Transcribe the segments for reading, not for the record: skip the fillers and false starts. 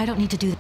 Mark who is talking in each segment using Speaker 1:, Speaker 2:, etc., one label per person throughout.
Speaker 1: I don't need to do that.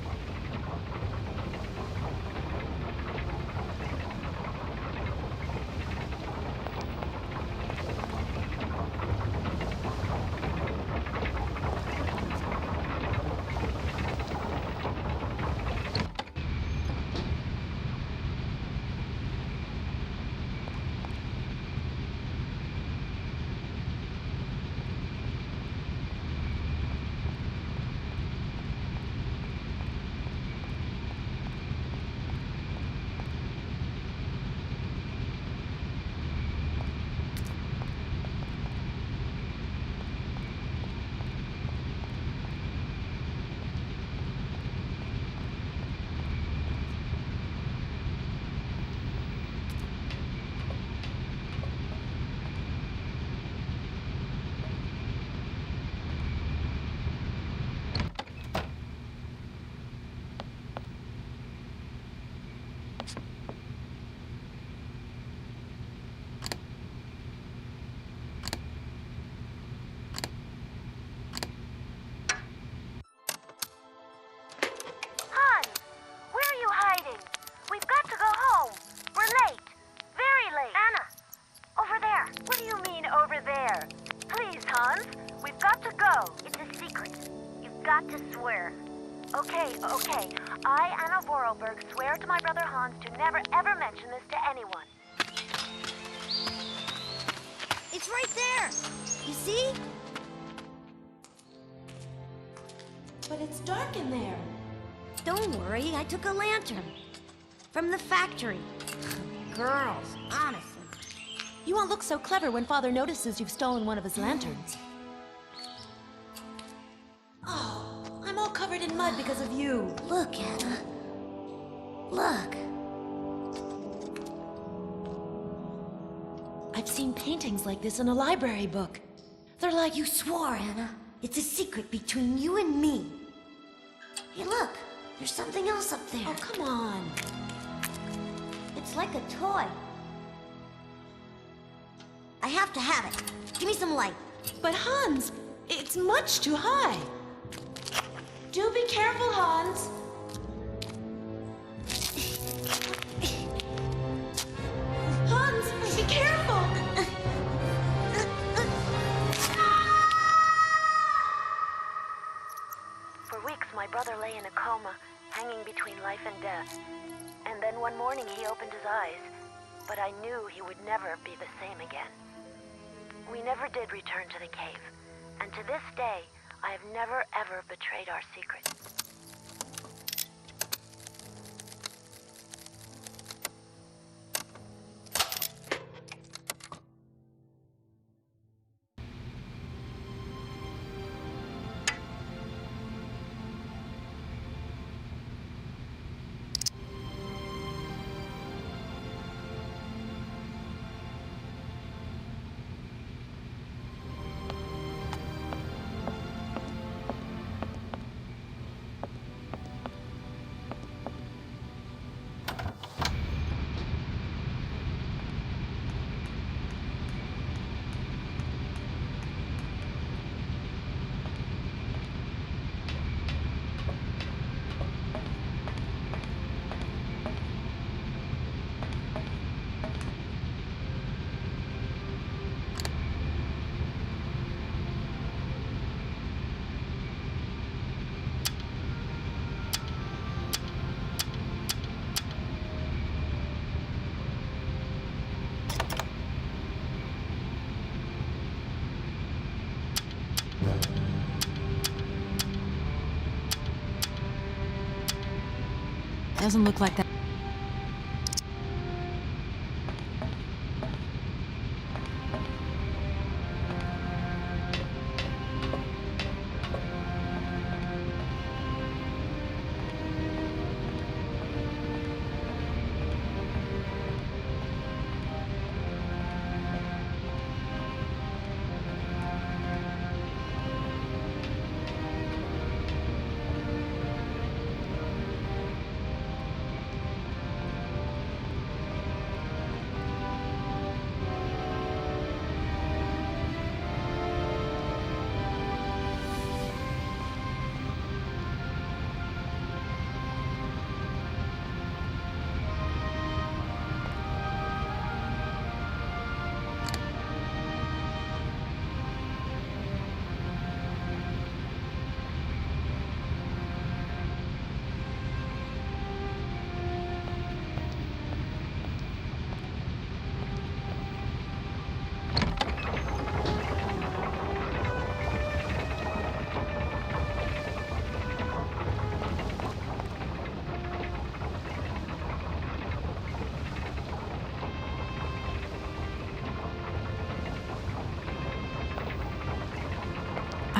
Speaker 2: Okay. I, Anna Vorarlberg, swear to my brother Hans to never ever mention this to anyone.
Speaker 3: It's right there! You see?
Speaker 1: But it's dark in there.
Speaker 3: Don't worry, I took a lantern. From the factory. Girls, honestly.
Speaker 1: You won't look so clever when Father notices you've stolen one of his lanterns. Oh, I'm all covered in mud because of you.
Speaker 3: Look, Anna. Look.
Speaker 1: I've seen paintings like this in a library book. They're like...
Speaker 3: You swore, Anna. It's a secret between you and me. Hey, look. There's something else up there.
Speaker 1: Oh, come on.
Speaker 3: It's like a toy. I have to have it. Give me some light.
Speaker 1: But Hans, it's much too high. Do be careful, Hans. Hans, be careful!
Speaker 2: For weeks, my brother lay in a coma, hanging between life and death. And then one morning he opened his eyes, but I knew he would never be the same again. We never did return to the cave, and to this day, I have never ever betrayed our secret.
Speaker 1: Doesn't look like that.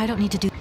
Speaker 4: I don't need to do...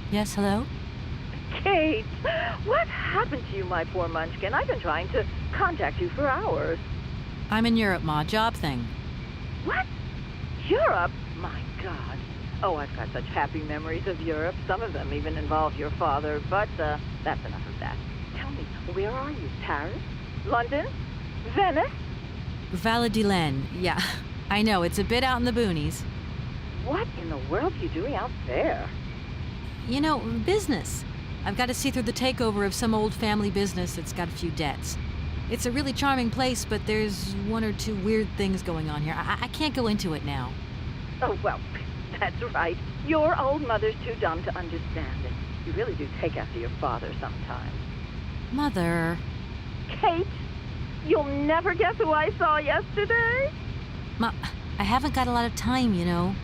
Speaker 4: Yes, hello?
Speaker 5: Kate, what happened to you, my poor munchkin? I've been trying to contact you for hours.
Speaker 4: I'm in Europe, Ma. Job thing.
Speaker 5: What? Europe? My God. Oh, I've got such happy memories of Europe. Some of them even involve your father, but that's enough of that. Tell me, where are you? Paris? London? Venice?
Speaker 1: Valladolid, yeah. I know, it's a bit out in the boonies.
Speaker 5: What in the world are you doing out there?
Speaker 1: You know, business. I've got to see through the takeover of some old family business that's got a few debts. It's a really charming place, but there's one or two weird things going on here. I can't go into it now.
Speaker 5: Oh, well, that's right. Your old mother's too dumb to understand it. You really do take after your father sometimes.
Speaker 1: Mother...
Speaker 5: Kate, you'll never guess who I saw yesterday?
Speaker 1: Ma, I haven't got a lot of time, you know.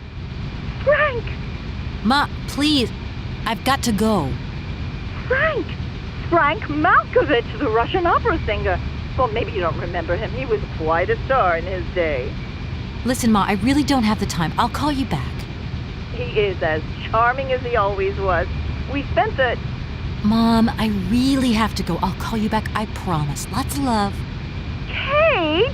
Speaker 5: Frank!
Speaker 1: Ma, please. I've got to go.
Speaker 5: Frank! Frank Malkovich, the Russian opera singer. Well, maybe you don't remember him. He was quite a star in his day.
Speaker 1: Listen, Ma, I really don't have the time. I'll call you back.
Speaker 5: He is as charming as he always was. We spent the...
Speaker 1: Mom, I really have to go. I'll call you back, I promise. Lots of love.
Speaker 5: Kate!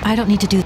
Speaker 1: I don't need to do...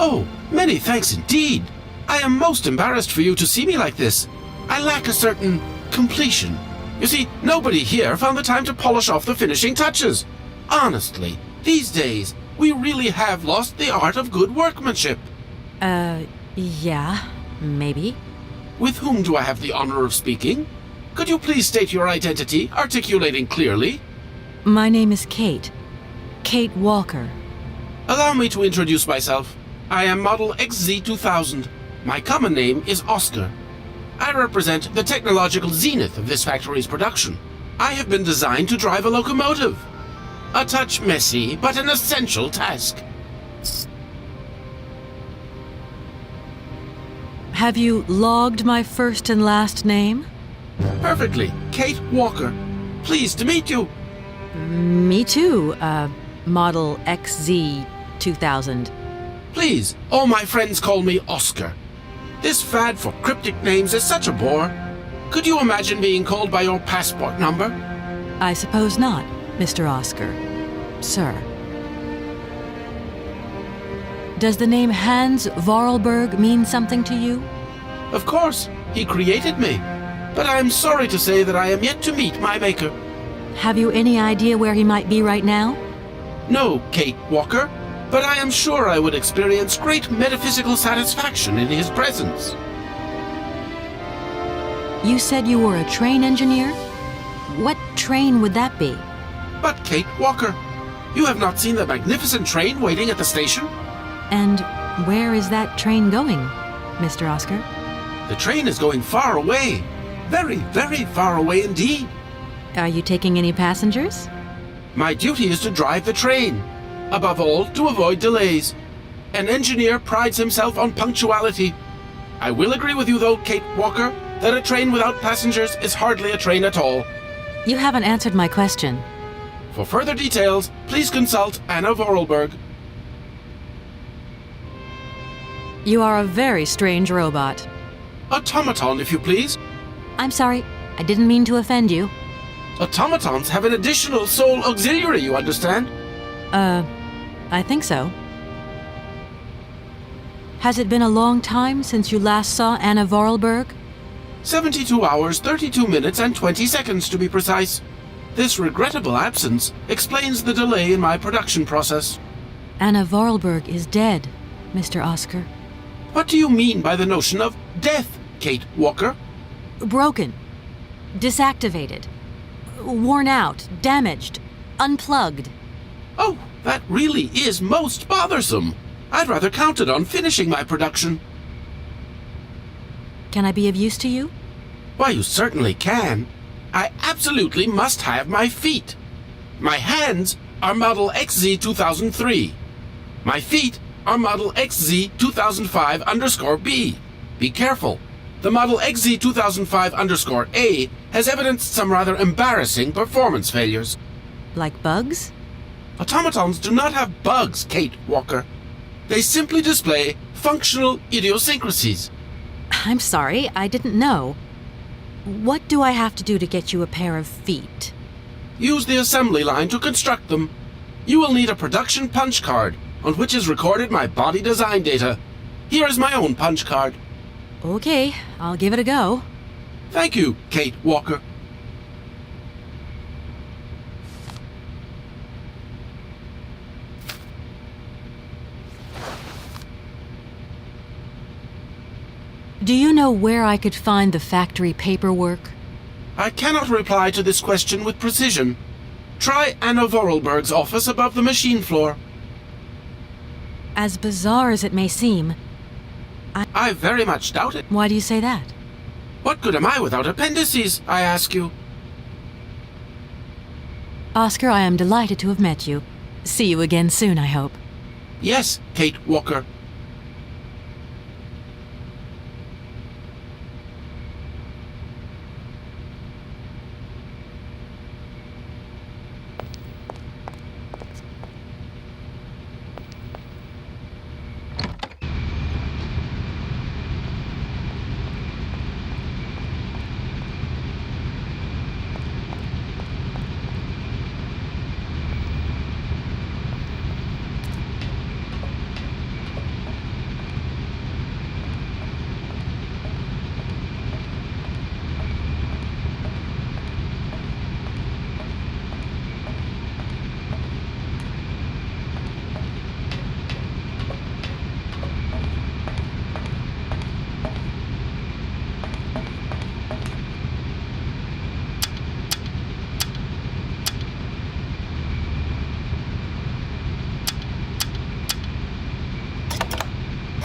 Speaker 4: Oh, many thanks indeed. I am most embarrassed for you to see me like this. I lack a certain completion. You see, nobody here found the time to polish off the finishing touches. Honestly, these days, we really have lost the art of good workmanship.
Speaker 1: Yeah, maybe.
Speaker 4: With whom do I have the honor of speaking? Could you please state your identity, articulating clearly?
Speaker 1: My name is Kate. Kate Walker.
Speaker 4: Allow me to introduce myself. I am Model XZ2000. My common name is Oscar. I represent the technological zenith of this factory's production. I have been designed to drive a locomotive. A touch messy, but an essential task.
Speaker 1: Have you logged my first and last name?
Speaker 4: Perfectly. Kate Walker. Pleased to meet you.
Speaker 1: Me too, Model XZ2000.
Speaker 4: Please, all my friends call me Oscar. This fad for cryptic names is such a bore. Could you imagine being called by your passport number?
Speaker 1: I suppose not, Mr. Oscar. Sir. Does the name Hans Vorarlberg mean something to you?
Speaker 4: Of course, he created me. But I am sorry to say that I am yet to meet my maker.
Speaker 1: Have you any idea where he might be right now?
Speaker 4: No, Kate Walker, but I am sure I would experience great metaphysical satisfaction in his presence.
Speaker 1: You said you were a train engineer? What train would that be?
Speaker 4: But Kate Walker, you have not seen the magnificent train waiting at the station?
Speaker 1: And where is that train going, Mr. Oscar?
Speaker 4: The train is going far away. Very, very far away indeed.
Speaker 1: Are you taking any passengers?
Speaker 4: My duty is to drive the train. Above all, to avoid delays. An engineer prides himself on punctuality. I will agree with you, though, Kate Walker, that a train without passengers is hardly a train at all.
Speaker 1: You haven't answered my question.
Speaker 4: For further details, please consult Anna Vorarlberg.
Speaker 1: You are a very strange robot.
Speaker 4: Automaton, if you please.
Speaker 1: I'm sorry, I didn't mean to offend you.
Speaker 4: Automatons have an additional soul auxiliary, you understand?
Speaker 1: I think so. Has it been a long time since you last saw Anna Vorarlberg?
Speaker 4: 72 hours, 32 minutes, and 20 seconds to be precise. This regrettable absence explains the delay in my production process.
Speaker 1: Anna Vorarlberg is dead, Mr. Oscar.
Speaker 4: What do you mean by the notion of death, Kate Walker?
Speaker 1: Broken. Disactivated. Worn out. Damaged. Unplugged.
Speaker 4: Oh, that really is most bothersome. I'd rather counted on finishing my production.
Speaker 1: Can I be of use to you?
Speaker 4: Why, you certainly can. I absolutely must have my feet. My hands are Model XZ2003. My feet are Model XZ2005_B. Be careful. The Model XZ2005_A has evidenced some rather embarrassing performance failures.
Speaker 1: Like bugs?
Speaker 4: Automatons do not have bugs, Kate Walker. They simply display functional idiosyncrasies.
Speaker 1: I'm sorry, I didn't know. What do I have to do to get you a pair of feet?
Speaker 4: Use the assembly line to construct them. You will need a production punch card, on which is recorded my body design data. Here is my own punch card.
Speaker 1: Okay, I'll give it a go.
Speaker 4: Thank you, Kate Walker.
Speaker 1: Do you know where I could find the factory paperwork?
Speaker 4: I cannot reply to this question with precision. Try Anna Vorarlberg's office above the machine floor.
Speaker 1: As bizarre as it may seem,
Speaker 4: I very much doubt it.
Speaker 1: why do you say that?
Speaker 4: What good am I without appendices, I ask you?
Speaker 1: Oscar, I am delighted to have met you. See you again soon, I hope.
Speaker 4: Yes, Kate Walker.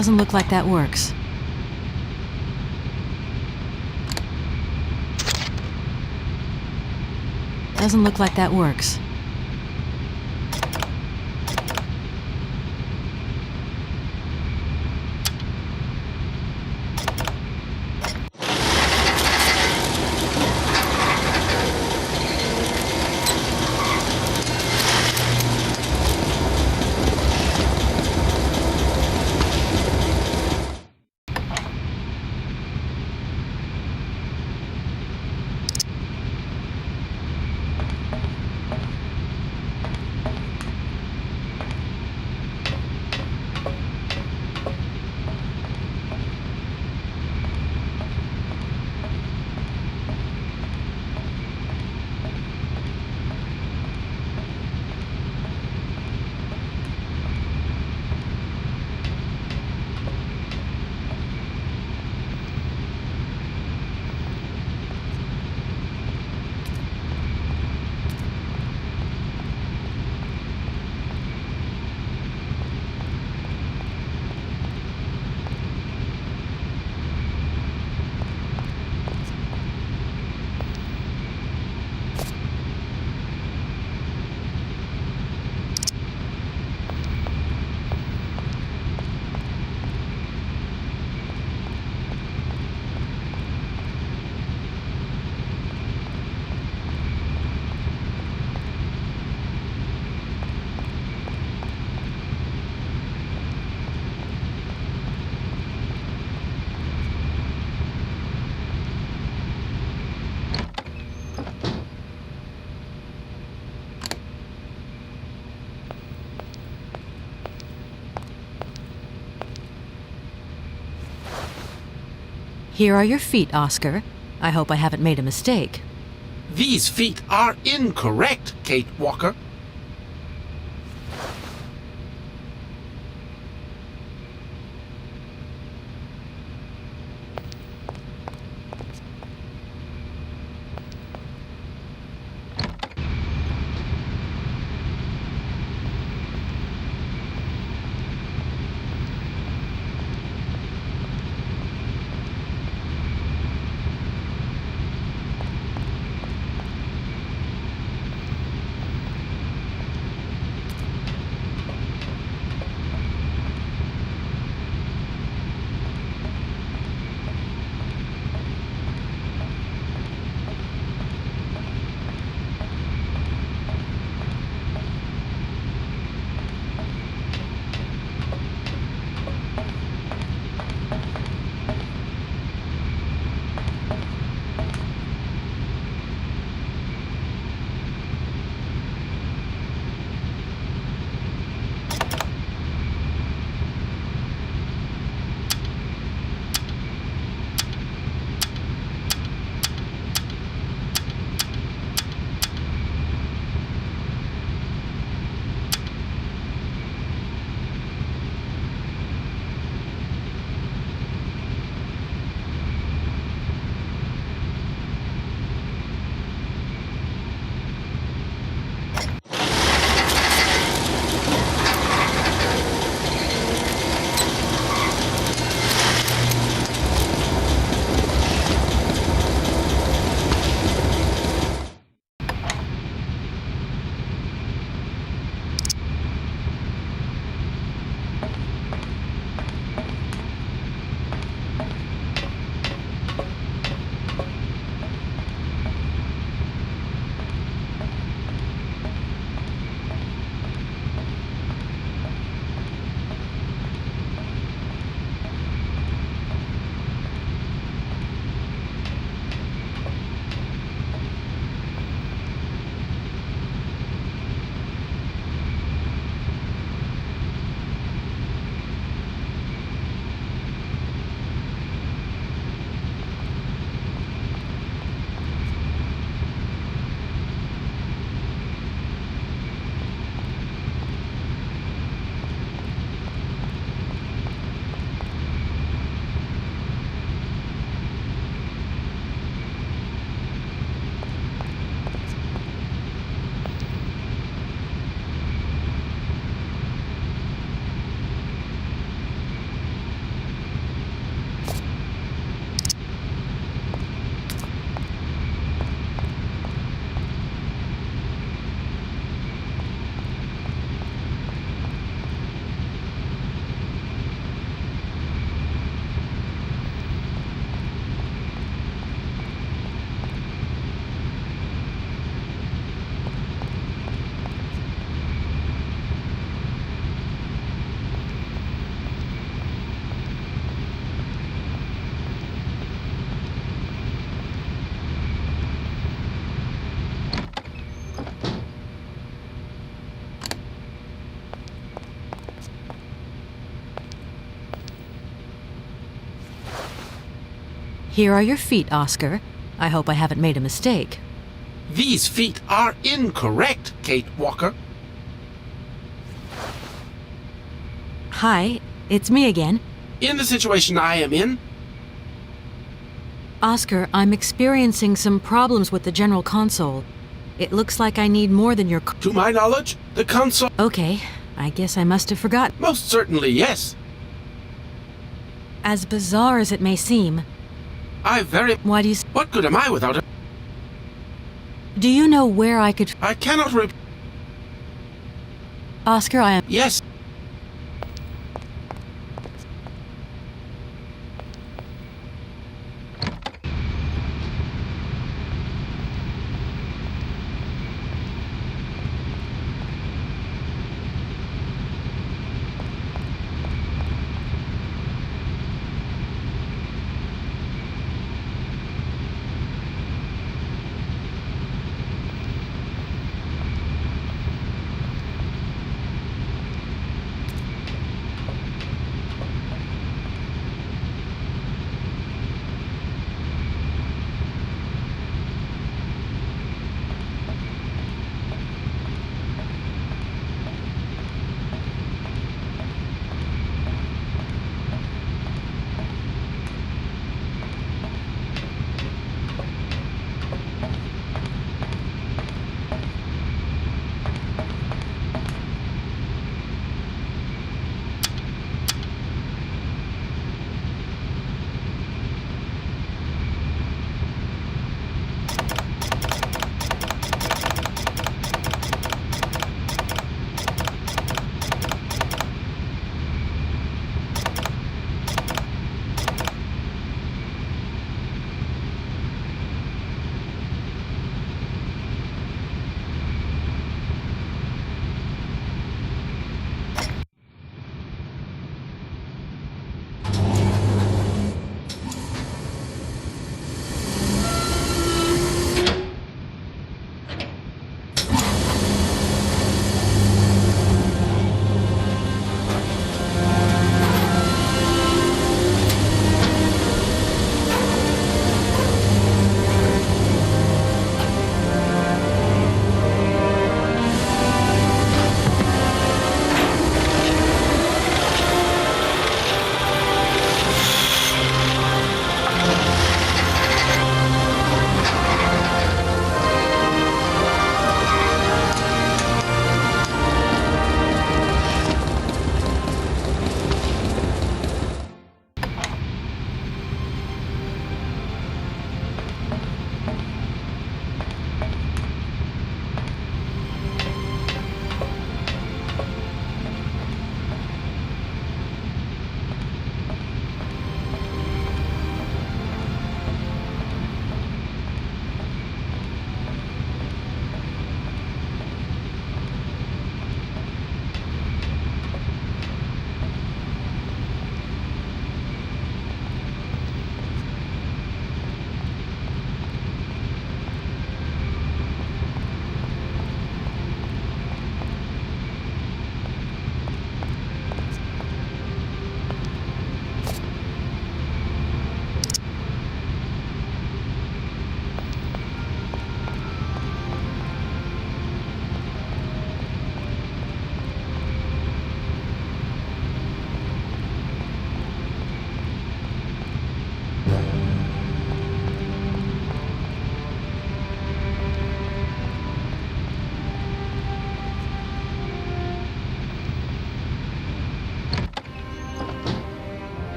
Speaker 1: Doesn't look like that works. Doesn't look like that works. Here are your feet, Oscar. I hope I haven't made a mistake.
Speaker 4: These feet are incorrect, Kate Walker.
Speaker 1: Here are your feet, Oscar. I hope I haven't made a mistake.
Speaker 4: These feet are incorrect, Kate Walker.
Speaker 1: Hi, it's me again.
Speaker 4: In the situation I am in,
Speaker 1: Oscar, I'm experiencing some problems with the general console. It looks like I need more than your...
Speaker 4: to my knowledge, the console...
Speaker 1: Okay, I guess I must have forgotten.
Speaker 4: Most certainly, yes.
Speaker 1: As bizarre as it may seem, Why do you...
Speaker 4: What good am I without it?
Speaker 1: Do you know where I could...
Speaker 4: I cannot
Speaker 1: Oscar, I am...
Speaker 4: Yes.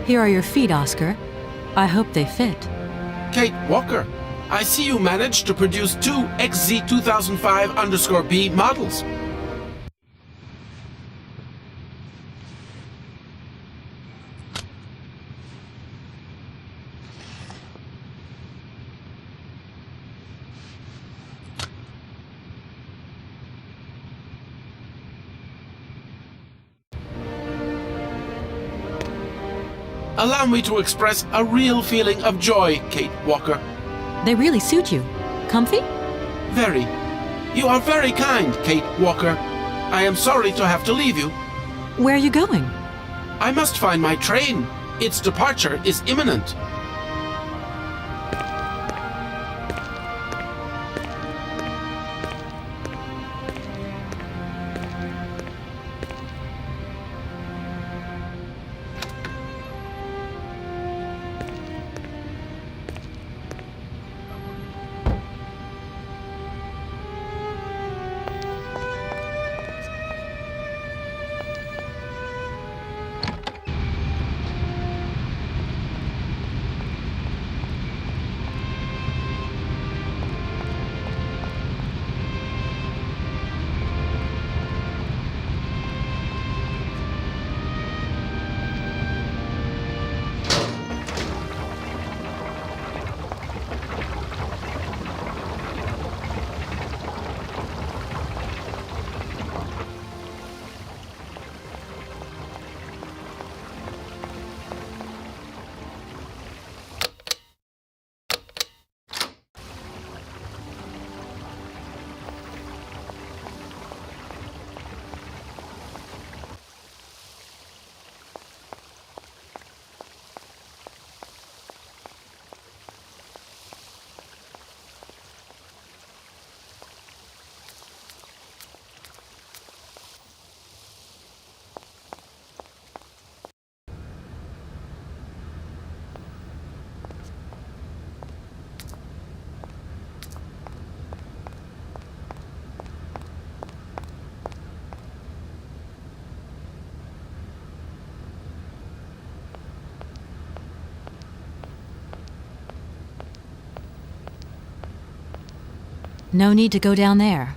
Speaker 1: Here are your feet, Oscar. I hope they fit.
Speaker 4: Kate Walker, I see you managed to produce two XZ2005_B models. Allow me to express a real feeling of joy, Kate Walker.
Speaker 1: They really suit you. Comfy?
Speaker 4: Very. You are very kind, Kate Walker. I am sorry to have to leave you.
Speaker 1: Where are you going?
Speaker 4: I must find my train. Its departure is imminent.
Speaker 1: No need to go down there.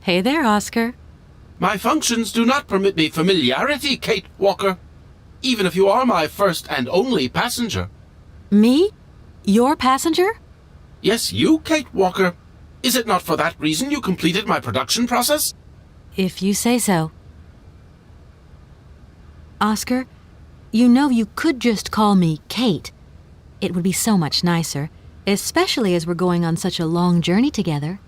Speaker 1: Hey there, Oscar.
Speaker 4: My functions do not permit me familiarity, Kate Walker. Even if you are my first and only passenger.
Speaker 1: Me? Your passenger?
Speaker 4: Yes, you, Kate Walker. Is it not for that reason you completed my production process?
Speaker 1: If you say so. Oscar, you know you could just call me Kate. It would be so much nicer, especially as we're going on such a long journey together.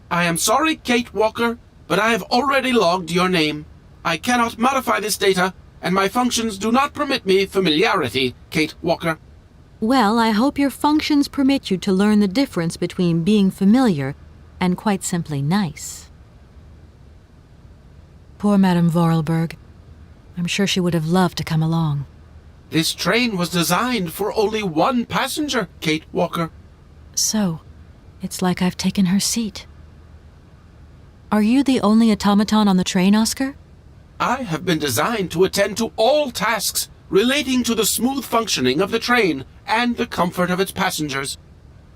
Speaker 4: I am sorry, Kate Walker, but I have already logged your name. I cannot modify this data, and my functions do not permit me familiarity, Kate Walker.
Speaker 1: Well, I hope your functions permit you to learn the difference between being familiar and quite simply nice. Poor Madame Vorarlberg. I'm sure she would have loved to come along.
Speaker 4: This train was designed for only one passenger, Kate Walker.
Speaker 1: So, it's like I've taken her seat. Are you the only automaton on the train, Oscar?
Speaker 4: I have been designed to attend to all tasks relating to the smooth functioning of the train and the comfort of its passengers.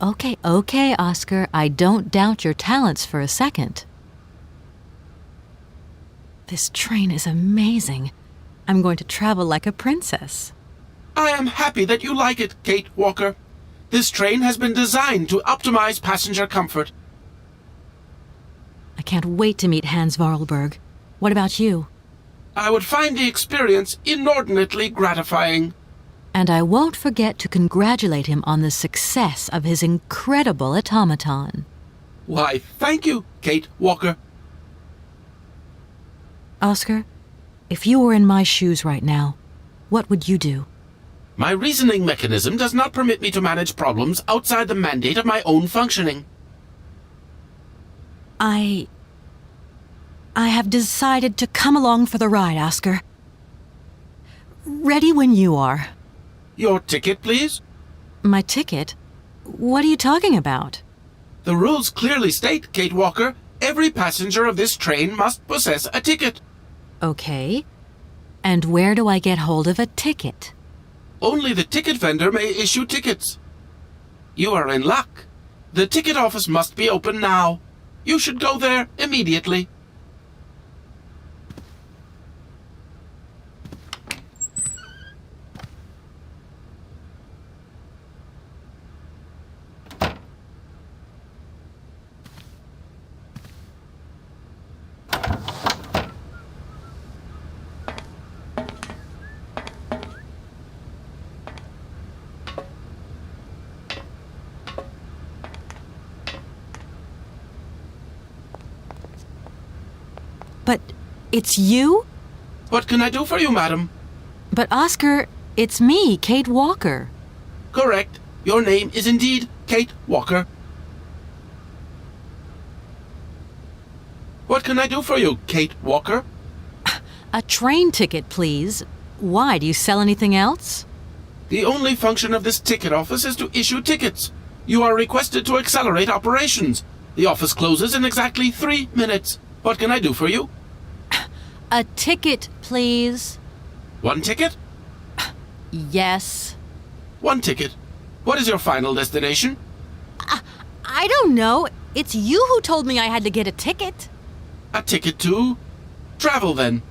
Speaker 1: Okay, Oscar. I don't doubt your talents for a second. This train is amazing. I'm going to travel like a princess.
Speaker 4: I am happy that you like it, Kate Walker. This train has been designed to optimize passenger comfort.
Speaker 1: I can't wait to meet Hans Vorarlberg. What about you?
Speaker 4: I would find the experience inordinately gratifying.
Speaker 1: And I won't forget to congratulate him on the success of his incredible automaton.
Speaker 4: Why, thank you, Kate Walker.
Speaker 1: Oscar, if you were in my shoes right now, what would you do?
Speaker 4: My reasoning mechanism does not permit me to manage problems outside the mandate of my own functioning.
Speaker 1: I have decided to come along for the ride, Oscar. Ready when you are.
Speaker 4: Your ticket, please?
Speaker 1: My ticket? What are you talking about?
Speaker 4: The rules clearly state, Kate Walker, every passenger of this train must possess a ticket.
Speaker 1: Okay. And where do I get hold of a ticket?
Speaker 4: Only the ticket vendor may issue tickets. You are in luck. The ticket office must be open now. You should go there immediately.
Speaker 1: It's you?
Speaker 4: What can I do for you, madam?
Speaker 1: But Oscar, it's me, Kate Walker.
Speaker 4: Correct. Your name is indeed Kate Walker. What can I do for you, Kate Walker?
Speaker 1: A train ticket, please. Why, do you sell anything else?
Speaker 4: The only function of this ticket office is to issue tickets. You are requested to accelerate operations. The office closes in exactly 3 minutes. What can I do for you?
Speaker 1: A ticket, please.
Speaker 4: 1 ticket?
Speaker 1: Yes.
Speaker 4: 1 ticket. What is your final destination?
Speaker 1: I don't know. It's you who told me I had to get a ticket.
Speaker 4: A ticket to travel, then.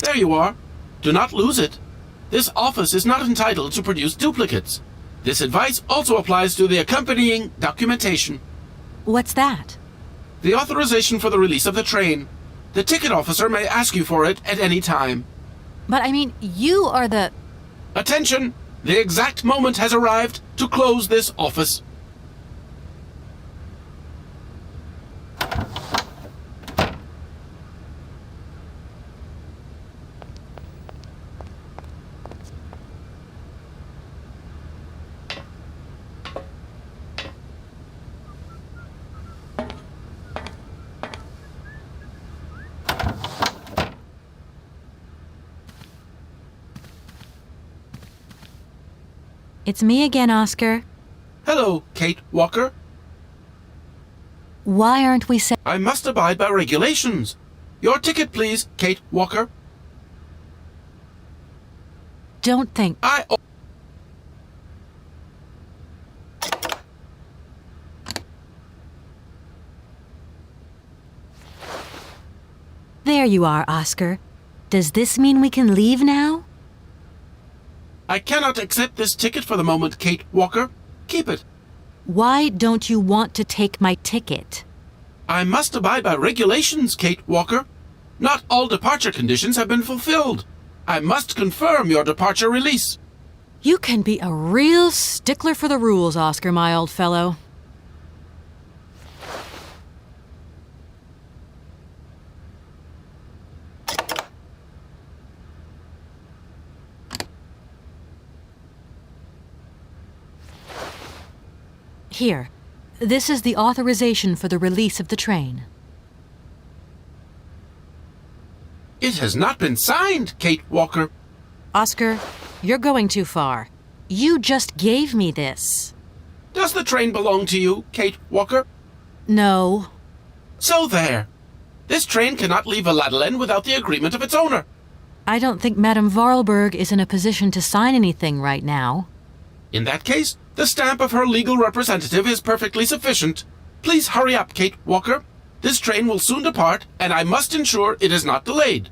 Speaker 4: There you are. Do not lose it. This office is not entitled to produce duplicates. This advice also applies to the accompanying documentation.
Speaker 1: What's that?
Speaker 4: The authorization for the release of the train. The ticket officer may ask you for it at any time.
Speaker 1: But I mean, you are the...
Speaker 4: Attention! The exact moment has arrived to close this office.
Speaker 1: It's me again, Oscar.
Speaker 4: Hello, Kate Walker.
Speaker 1: Why aren't we set?
Speaker 4: I must abide by regulations. Your ticket, please, Kate Walker.
Speaker 1: Don't think... There you are, Oscar. Does this mean we can leave now?
Speaker 4: I cannot accept this ticket for the moment, Kate Walker. Keep it.
Speaker 1: Why don't you want to take my ticket?
Speaker 4: I must abide by regulations, Kate Walker. Not all departure conditions have been fulfilled. I must confirm your departure release.
Speaker 1: You can be a real stickler for the rules, Oscar, my old fellow. Here, this is the authorization for the release of the train.
Speaker 4: It has not been signed, Kate Walker.
Speaker 1: Oscar, you're going too far. You just gave me this.
Speaker 4: Does the train belong to you, Kate Walker?
Speaker 1: No.
Speaker 4: So there. This train cannot leave Aladdin without the agreement of its owner.
Speaker 1: I don't think Madame Varlberg is in a position to sign anything right now.
Speaker 4: In that case, the stamp of her legal representative is perfectly sufficient. Please hurry up, Kate Walker. This train will soon depart, and I must ensure it is not delayed.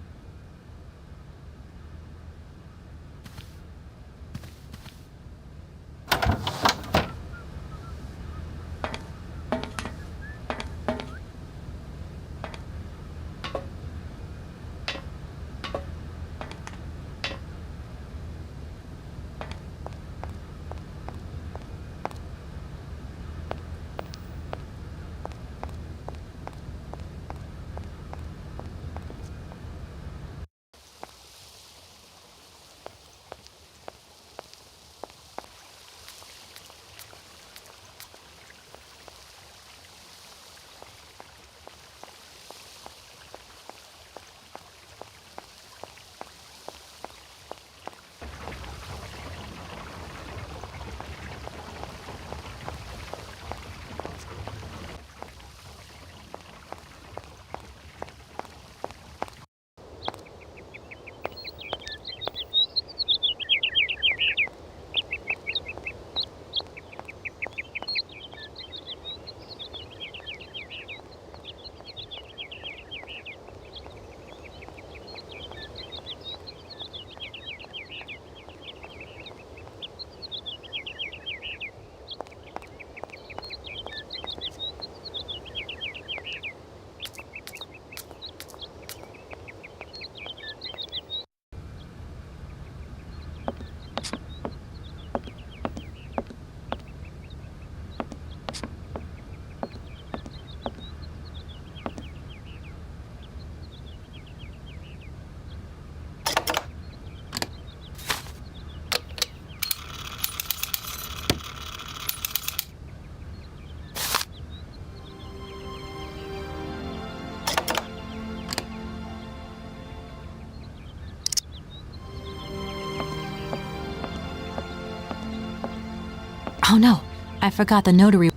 Speaker 1: Oh no, I forgot the notary.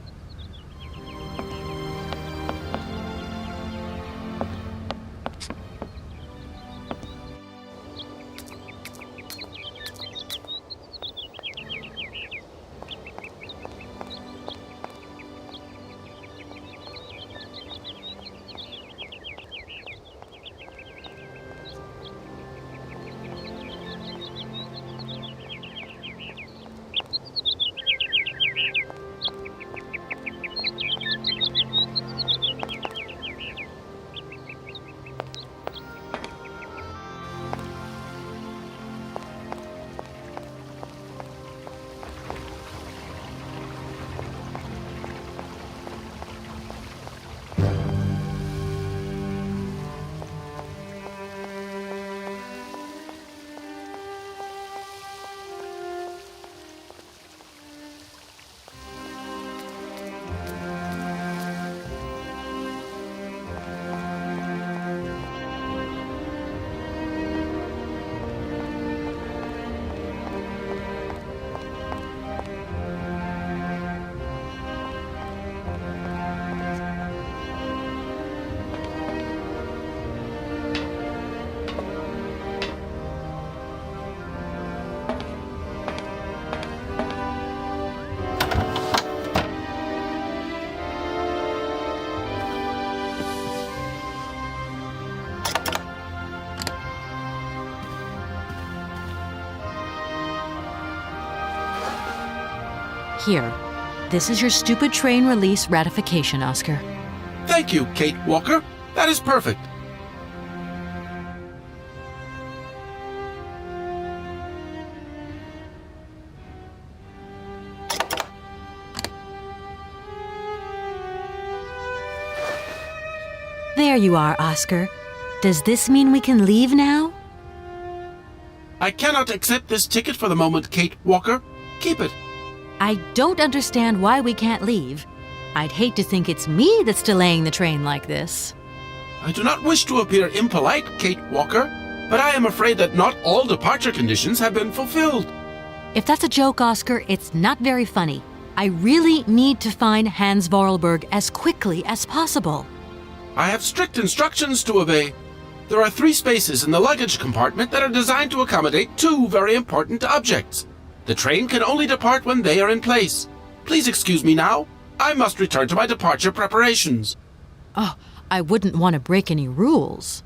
Speaker 1: Here, this is your stupid train release ratification, Oscar.
Speaker 4: Thank you, Kate Walker. That is perfect.
Speaker 1: There you are, Oscar. Does this mean we can leave now?
Speaker 4: I cannot accept this ticket for the moment, Kate Walker. Keep it.
Speaker 1: I don't understand why we can't leave. I'd hate to think it's me that's delaying the train like this.
Speaker 4: I do not wish to appear impolite, Kate Walker, but I am afraid that not all departure conditions have been fulfilled.
Speaker 1: If that's a joke, Oscar, it's not very funny. I really need to find Hans Vorarlberg as quickly as possible.
Speaker 4: I have strict instructions to obey. There are 3 spaces in the luggage compartment that are designed to accommodate 2 very important objects. The train can only depart when they are in place. Please excuse me now. I must return to my departure preparations.
Speaker 1: Oh, I wouldn't want to break any rules.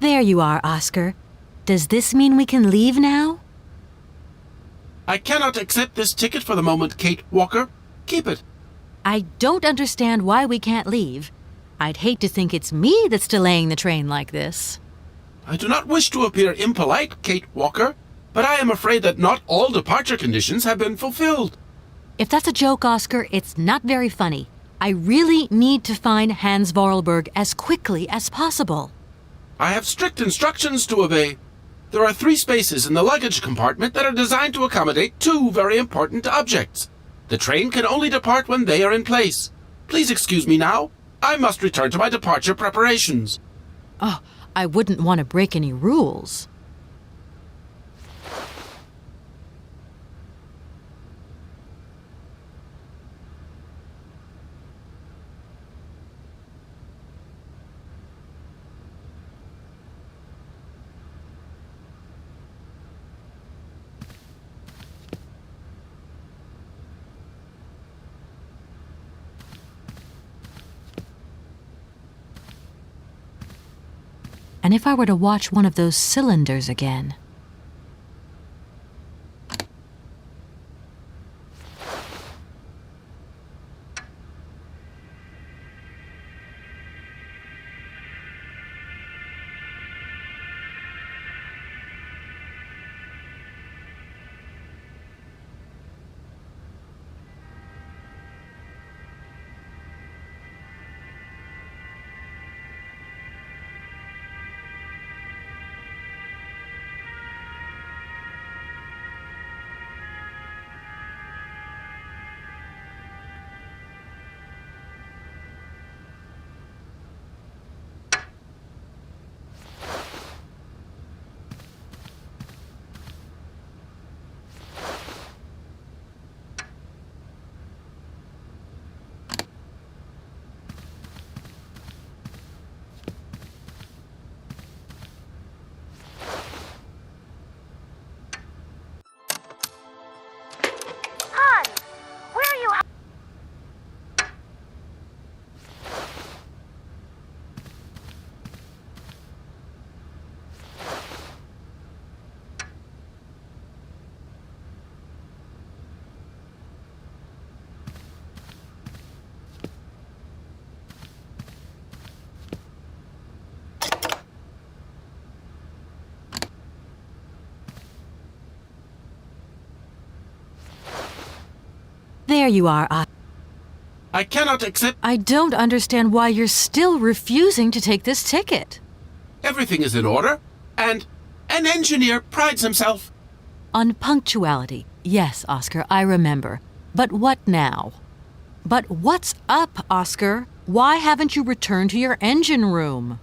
Speaker 1: There you are, Oscar. Does this mean we can leave now?
Speaker 4: I cannot accept this ticket for the moment, Kate Walker. Keep it.
Speaker 1: I don't understand why we can't leave. I'd hate to think it's me that's delaying the train like this.
Speaker 4: I do not wish to appear impolite, Kate Walker, but I am afraid that not all departure conditions have been fulfilled.
Speaker 1: If that's a joke, Oscar, it's not very funny. I really need to find Hans Vorarlberg as quickly as possible.
Speaker 4: I have strict instructions to obey. There are 3 spaces in the luggage compartment that are designed to accommodate 2 very important objects. The train can only depart when they are in place. Please excuse me now. I must return to my departure preparations.
Speaker 1: Oh, I wouldn't want to break any rules. And if I were to watch one of those cylinders again? There you are.
Speaker 4: I cannot accept.
Speaker 1: I don't understand why you're still refusing to take this ticket.
Speaker 4: Everything is in order, and an engineer prides himself.
Speaker 1: On punctuality. Yes, Oscar, I remember. But what now? But what's up, Oscar? Why haven't you returned to your engine room?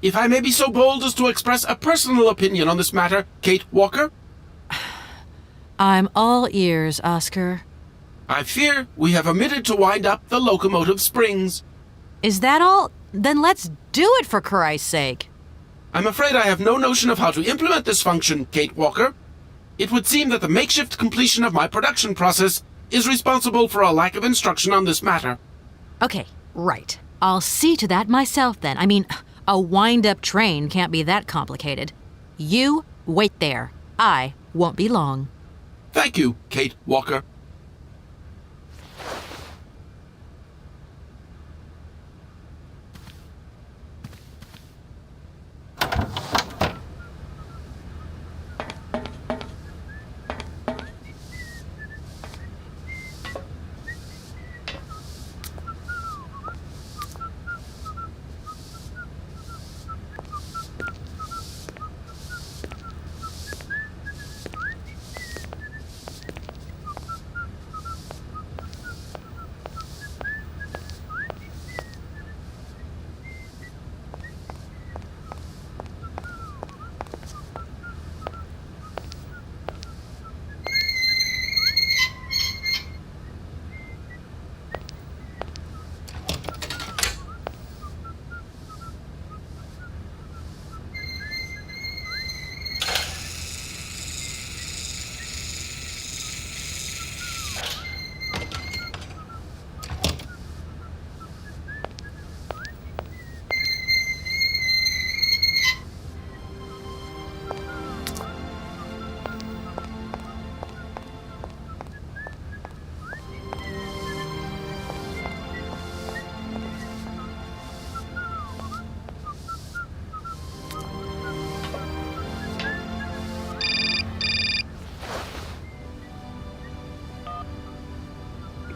Speaker 4: If I may be so bold as to express a personal opinion on this matter, Kate Walker,
Speaker 1: I'm all ears, Oscar.
Speaker 4: I fear we have omitted to wind up the locomotive springs.
Speaker 1: Is that all? Then let's do it, for Christ's sake.
Speaker 4: I'm afraid I have no notion of how to implement this function, Kate Walker. It would seem that the makeshift completion of my production process is responsible for a lack of instruction on this matter.
Speaker 1: Okay, right. I'll see to that myself then. I mean, a wind-up train can't be that complicated. You wait there. I won't be long.
Speaker 4: Thank you, Kate Walker.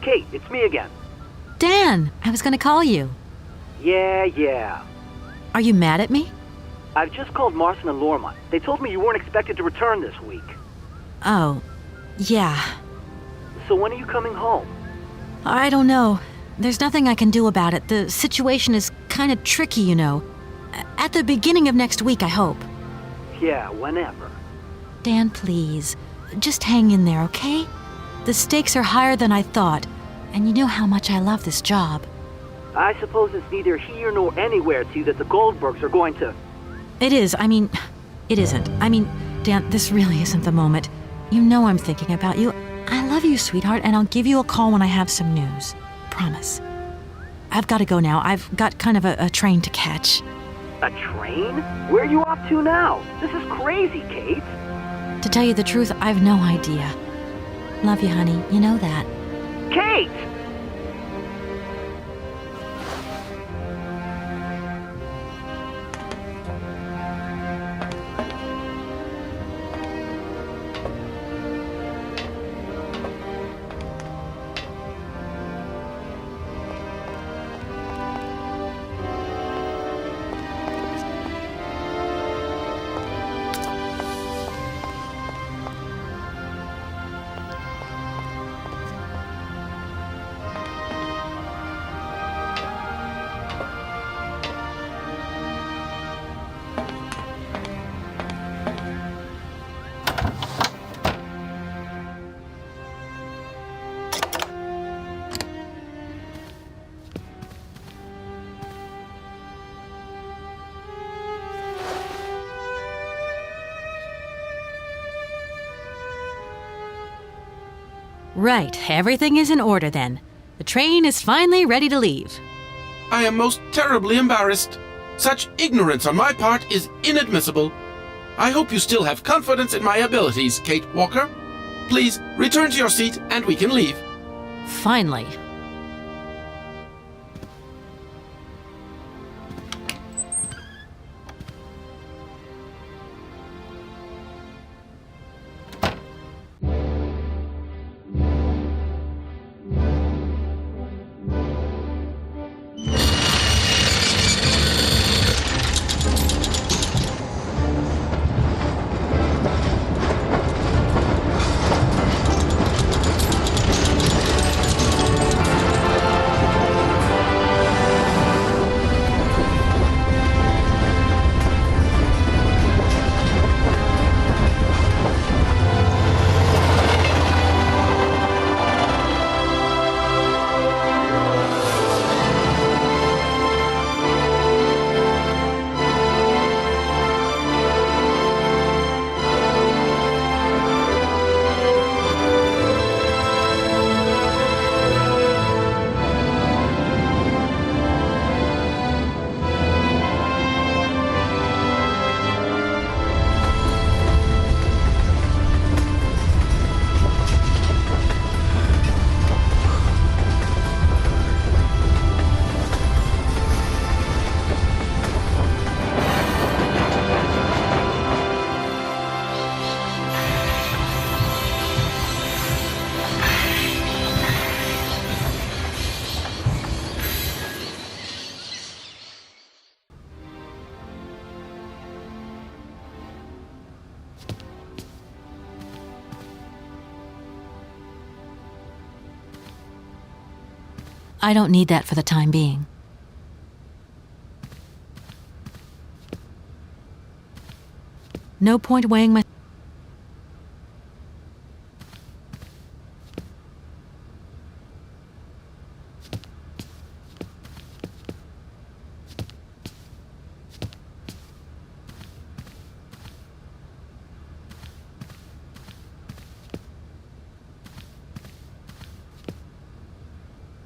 Speaker 6: Kate, it's me again.
Speaker 1: Dan, I was going to call you.
Speaker 6: Yeah.
Speaker 1: Are you mad at me?
Speaker 6: I've just called Marson and Lormont. They told me you weren't expected to return this week.
Speaker 1: Oh, yeah.
Speaker 6: So when are you coming home?
Speaker 1: I don't know. There's nothing I can do about it. The situation is kind of tricky, you know. At the beginning of next week, I hope.
Speaker 6: Yeah, whenever.
Speaker 1: Dan, please. Just hang in there, okay? The stakes are higher than I thought, and you know how much I love this job.
Speaker 6: I suppose it's neither here nor anywhere to you that the Goldbergs are going to...
Speaker 1: It is. I mean, it isn't. I mean, Dan, this really isn't the moment. You know I'm thinking about you. I love you, sweetheart, and I'll give you a call when I have some news. Promise. I've got to go now. I've got kind of a train to catch.
Speaker 6: A train? Where are you off to now? This is crazy, Kate.
Speaker 1: To tell you the truth, I've no idea. Love you, honey. You know that.
Speaker 6: Kate!
Speaker 1: Right. Everything is in order then. The train is finally ready to leave.
Speaker 4: I am most terribly embarrassed. Such ignorance on my part is inadmissible. I hope you still have confidence in my abilities, Kate Walker. Please return to your seat and we can leave.
Speaker 1: Finally. I don't need that for the time being. No point weighing my...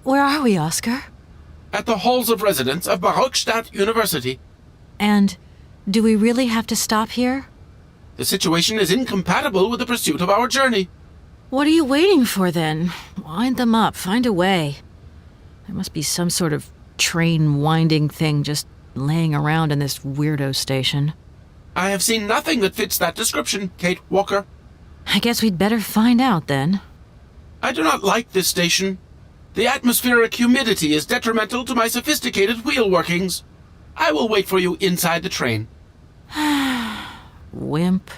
Speaker 1: Where are we, Oscar?
Speaker 4: At the halls of residence of Barockstadt University.
Speaker 1: And do we really have to stop here?
Speaker 4: The situation is incompatible with the pursuit of our journey.
Speaker 1: What are you waiting for, then? Wind them up. Find a way. There must be some sort of train winding thing just laying around in this weirdo station.
Speaker 4: I have seen nothing that fits that description, Kate Walker.
Speaker 1: I guess we'd better find out, then.
Speaker 4: I do not like this station. The atmospheric humidity is detrimental to my sophisticated wheel workings. I will wait for you inside the train.
Speaker 1: Wimp.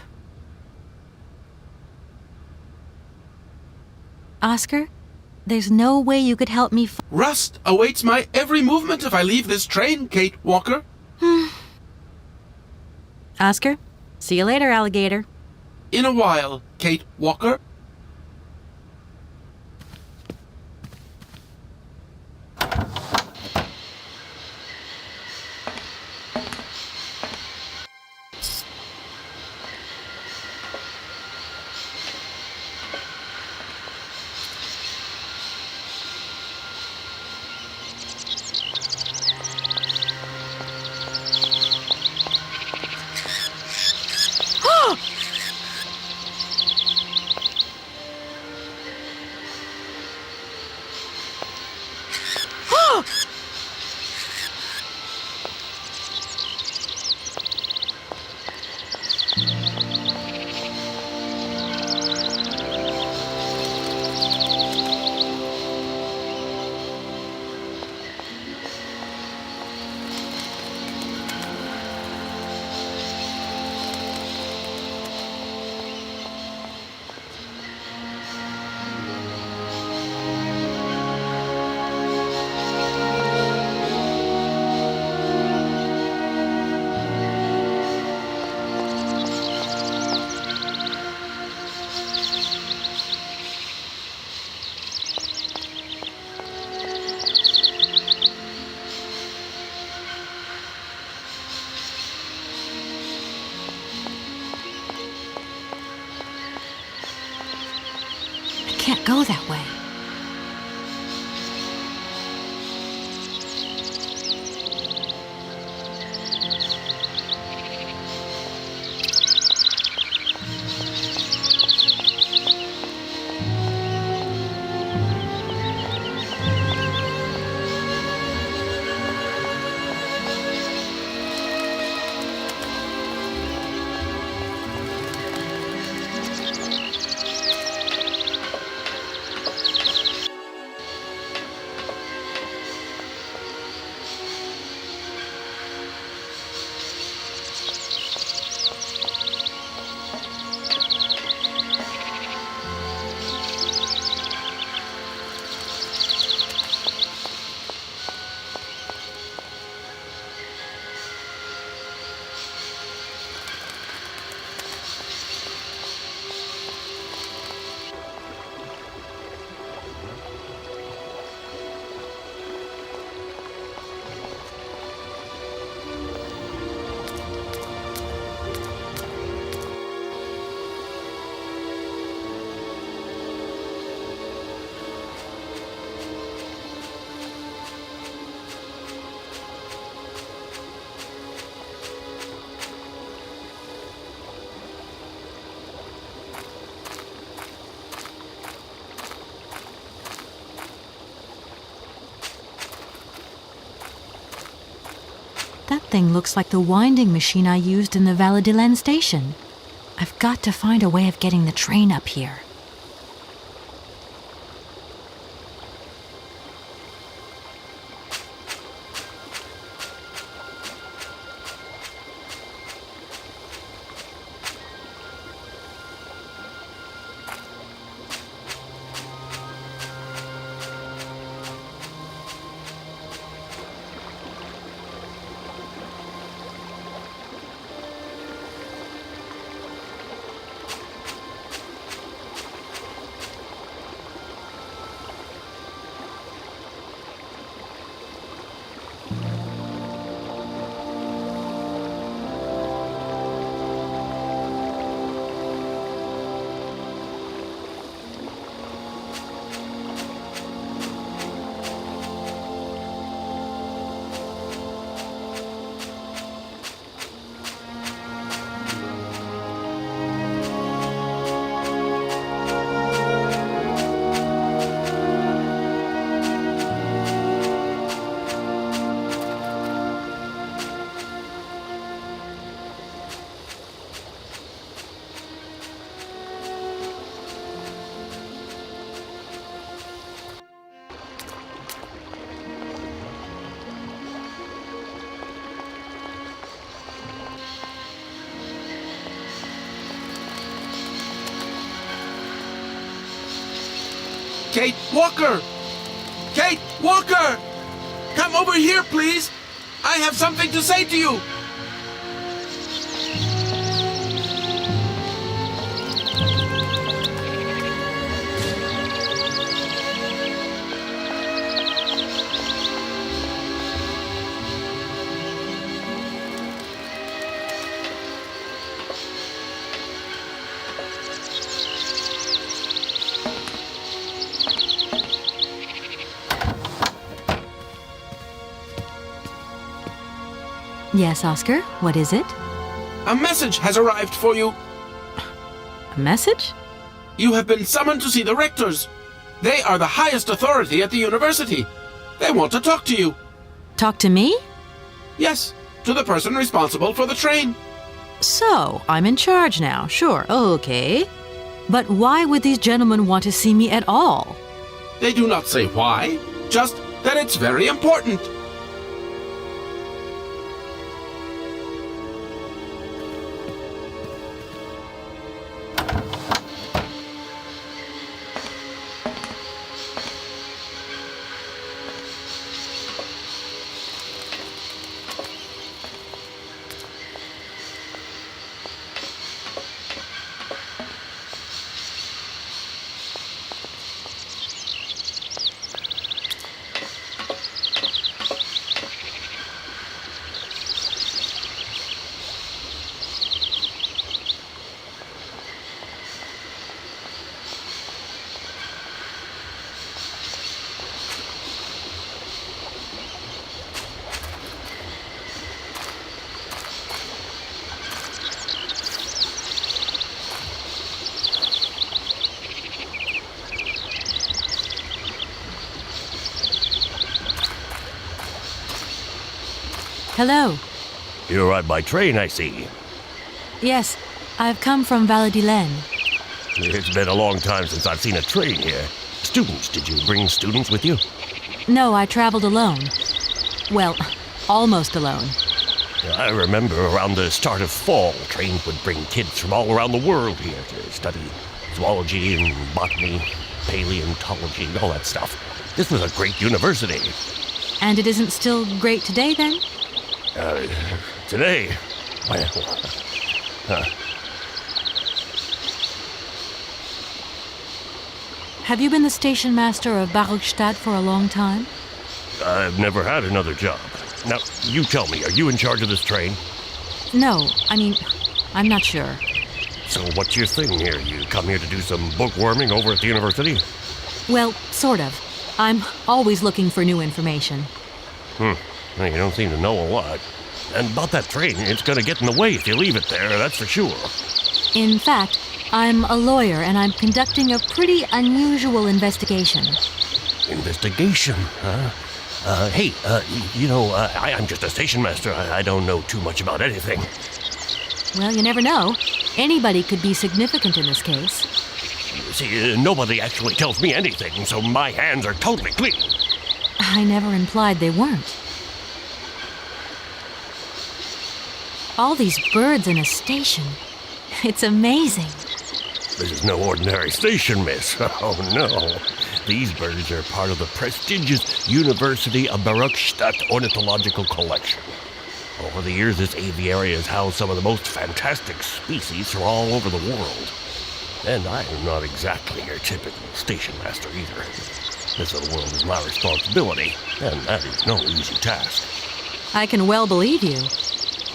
Speaker 1: Oscar, there's no way you could help me
Speaker 4: Rust awaits my every movement if I leave this train, Kate Walker.
Speaker 1: Oscar, see you later, alligator.
Speaker 4: In a while, Kate Walker.
Speaker 1: Can't go that way. That thing looks like the winding machine I used in the Valladolid station. I've got to find a way of getting the train up here.
Speaker 4: Kate Walker! Kate Walker! Come over here, please! I have something to say to you!
Speaker 1: Yes, Oscar, what is it?
Speaker 4: A message has arrived for you.
Speaker 1: A message?
Speaker 4: You have been summoned to see the rectors. They are the highest authority at the university. They want to talk to you.
Speaker 1: Talk to me?
Speaker 4: Yes, to the person responsible for the train.
Speaker 1: So, I'm in charge now, sure, okay. But why would these gentlemen want to see me at all?
Speaker 4: They do not say why, just that it's very important.
Speaker 1: Hello.
Speaker 7: You arrived by train, I see.
Speaker 1: Yes, I've come from Valladolid.
Speaker 7: It's been a long time since I've seen a train here. Students, did you bring students with you?
Speaker 1: No, I traveled alone. Well, almost alone.
Speaker 7: I remember around the start of fall, trains would bring kids from all around the world here to study zoology and botany, paleontology, and all that stuff. This was a great university.
Speaker 1: And it isn't still great today, then?
Speaker 7: Today, well,
Speaker 1: Have you been the station master of Barogstadt for a long time?
Speaker 7: I've never had another job. Now, you tell me, are you in charge of this train?
Speaker 1: No, I'm not sure.
Speaker 7: So what's your thing here? You come here to do some bookworming over at the university?
Speaker 1: Well, sort of. I'm always looking for new information.
Speaker 7: Well, you don't seem to know a lot. And about that train, it's gonna get in the way if you leave it there, that's for sure.
Speaker 1: In fact, I'm a lawyer and I'm conducting a pretty unusual investigation.
Speaker 7: Investigation, huh? I'm just a station master. I don't know too much about anything.
Speaker 1: Well, you never know. Anybody could be significant in this case.
Speaker 7: See, nobody actually tells me anything, so my hands are totally clean.
Speaker 1: I never implied they weren't. All these birds in a station. It's amazing.
Speaker 7: This is no ordinary station, miss. Oh, no. These birds are part of the prestigious University of Barogstadt Ornithological Collection. Over the years, this aviary has housed some of the most fantastic species from all over the world. And I am not exactly your typical station master either. This little world is my responsibility, and that is no easy task.
Speaker 1: I can well believe you.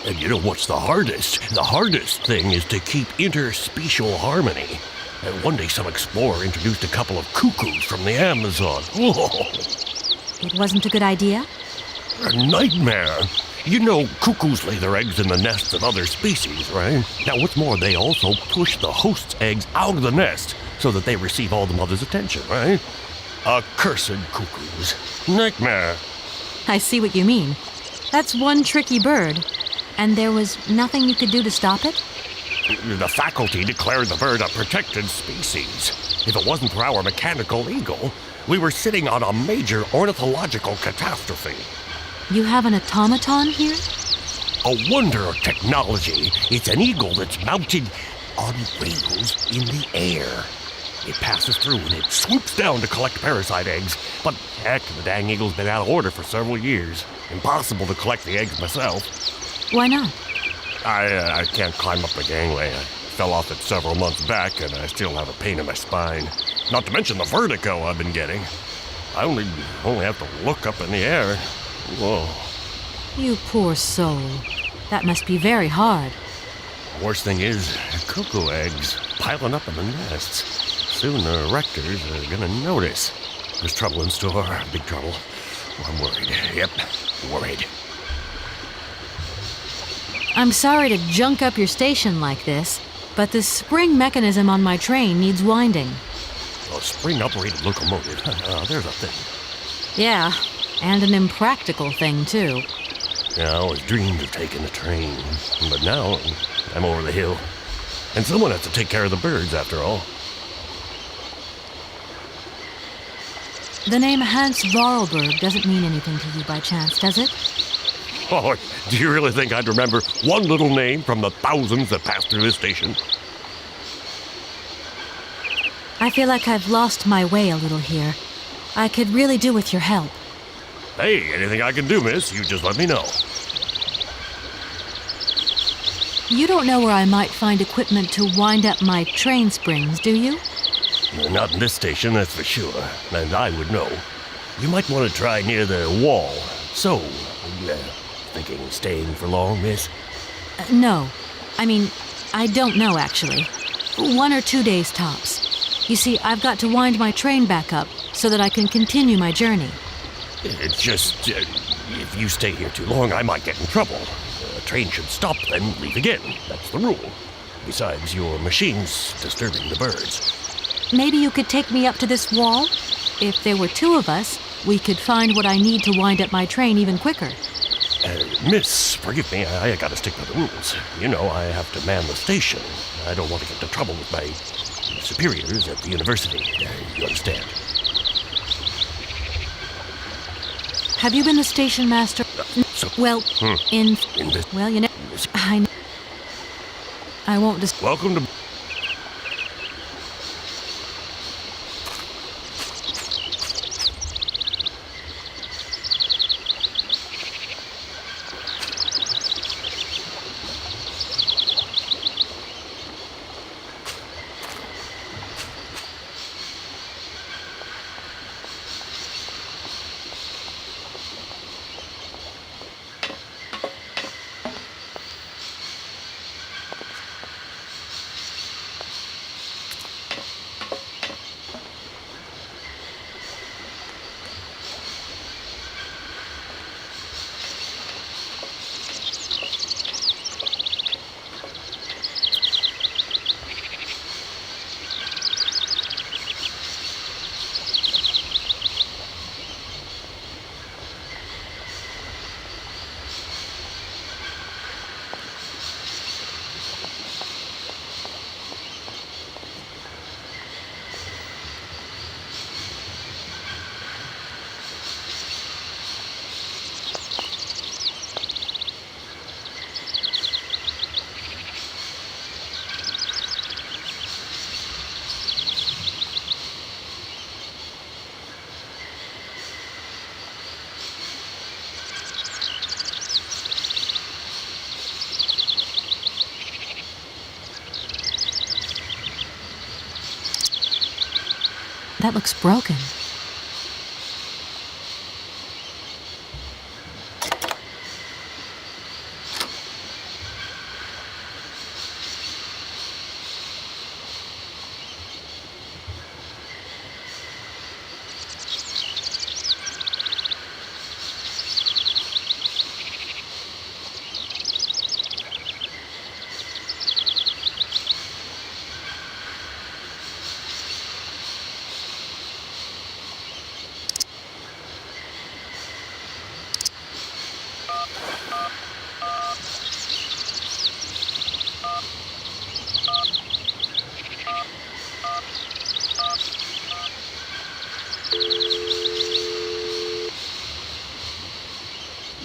Speaker 7: And you know what's the hardest? The hardest thing is to keep interspecial harmony. And one day some explorer introduced a couple of cuckoos from the Amazon. Whoa!
Speaker 1: It wasn't a good idea?
Speaker 7: A nightmare. You know, cuckoos lay their eggs in the nests of other species, right? Now, what's more, they also push the host's eggs out of the nest so that they receive all the mother's attention, right? Accursed cuckoos. Nightmare.
Speaker 1: I see what you mean. That's one tricky bird. And there was nothing you could do to stop it?
Speaker 7: The faculty declared the bird a protected species. If it wasn't for our mechanical eagle, we were sitting on a major ornithological catastrophe.
Speaker 1: You have an automaton here?
Speaker 7: A wonder of technology. It's an eagle that's mounted on wheels in the air. It passes through and it swoops down to collect parasite eggs. But heck, the dang eagle's been out of order for several years. Impossible to collect the eggs myself.
Speaker 1: Why not?
Speaker 7: I can't climb up the gangway. I fell off it several months back, and I still have a pain in my spine. Not to mention the vertigo I've been getting. I only have to look up in the air. Whoa.
Speaker 1: You poor soul. That must be very hard.
Speaker 7: Worst thing is, cuckoo eggs piling up in the nests. Soon the rectors are gonna notice. There's trouble in store, big trouble. I'm worried. Yep, worried.
Speaker 1: I'm sorry to junk up your station like this, but the spring mechanism on my train needs winding.
Speaker 7: A spring-operated locomotive. There's a thing.
Speaker 1: Yeah, and an impractical thing, too.
Speaker 7: Yeah, I always dreamed of taking the train, but now I'm over the hill. And someone has to take care of the birds, after all.
Speaker 1: The name Hans Vorarlberg doesn't mean anything to you by chance, does it?
Speaker 7: Oh, do you really think I'd remember one little name from the thousands that pass through this station?
Speaker 1: I feel like I've lost my way a little here. I could really do with your help.
Speaker 7: Hey, anything I can do, miss, you just let me know.
Speaker 1: You don't know where I might find equipment to wind up my train springs, do you?
Speaker 7: Not in this station, that's for sure. And I would know. You might want to try near the wall. So, thinking staying for long, miss?
Speaker 1: No. I mean, I don't know, actually. 1 or 2 days tops. You see, I've got to wind my train back up so that I can continue my journey.
Speaker 7: It's just, if you stay here too long, I might get in trouble. The train should stop, then leave again. That's the rule. Besides, your machine's disturbing the birds.
Speaker 1: Maybe you could take me up to this wall? If there were 2 of us, we could find what I need to wind up my train even quicker.
Speaker 7: Miss, forgive me, I gotta stick to the rules. You know, I have to man the station. I don't want to get into trouble with my superiors at the university. You understand?
Speaker 1: Have you been the station master? Well,
Speaker 7: in this...
Speaker 1: well, you know, I won't just...
Speaker 7: Welcome to...
Speaker 1: That looks broken.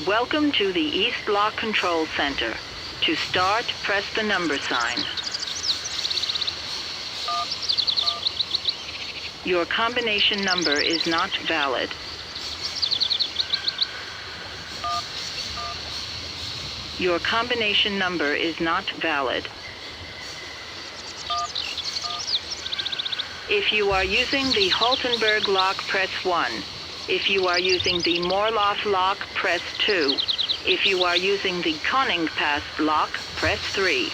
Speaker 5: Welcome to the East Lock Control Center. To start, press the number sign. Your combination number is not valid. Your combination number is not valid. If you are using the Haltenberg lock, press 1. If you are using the Morloff lock, press 2. If you are using the Koningpass lock, press 3.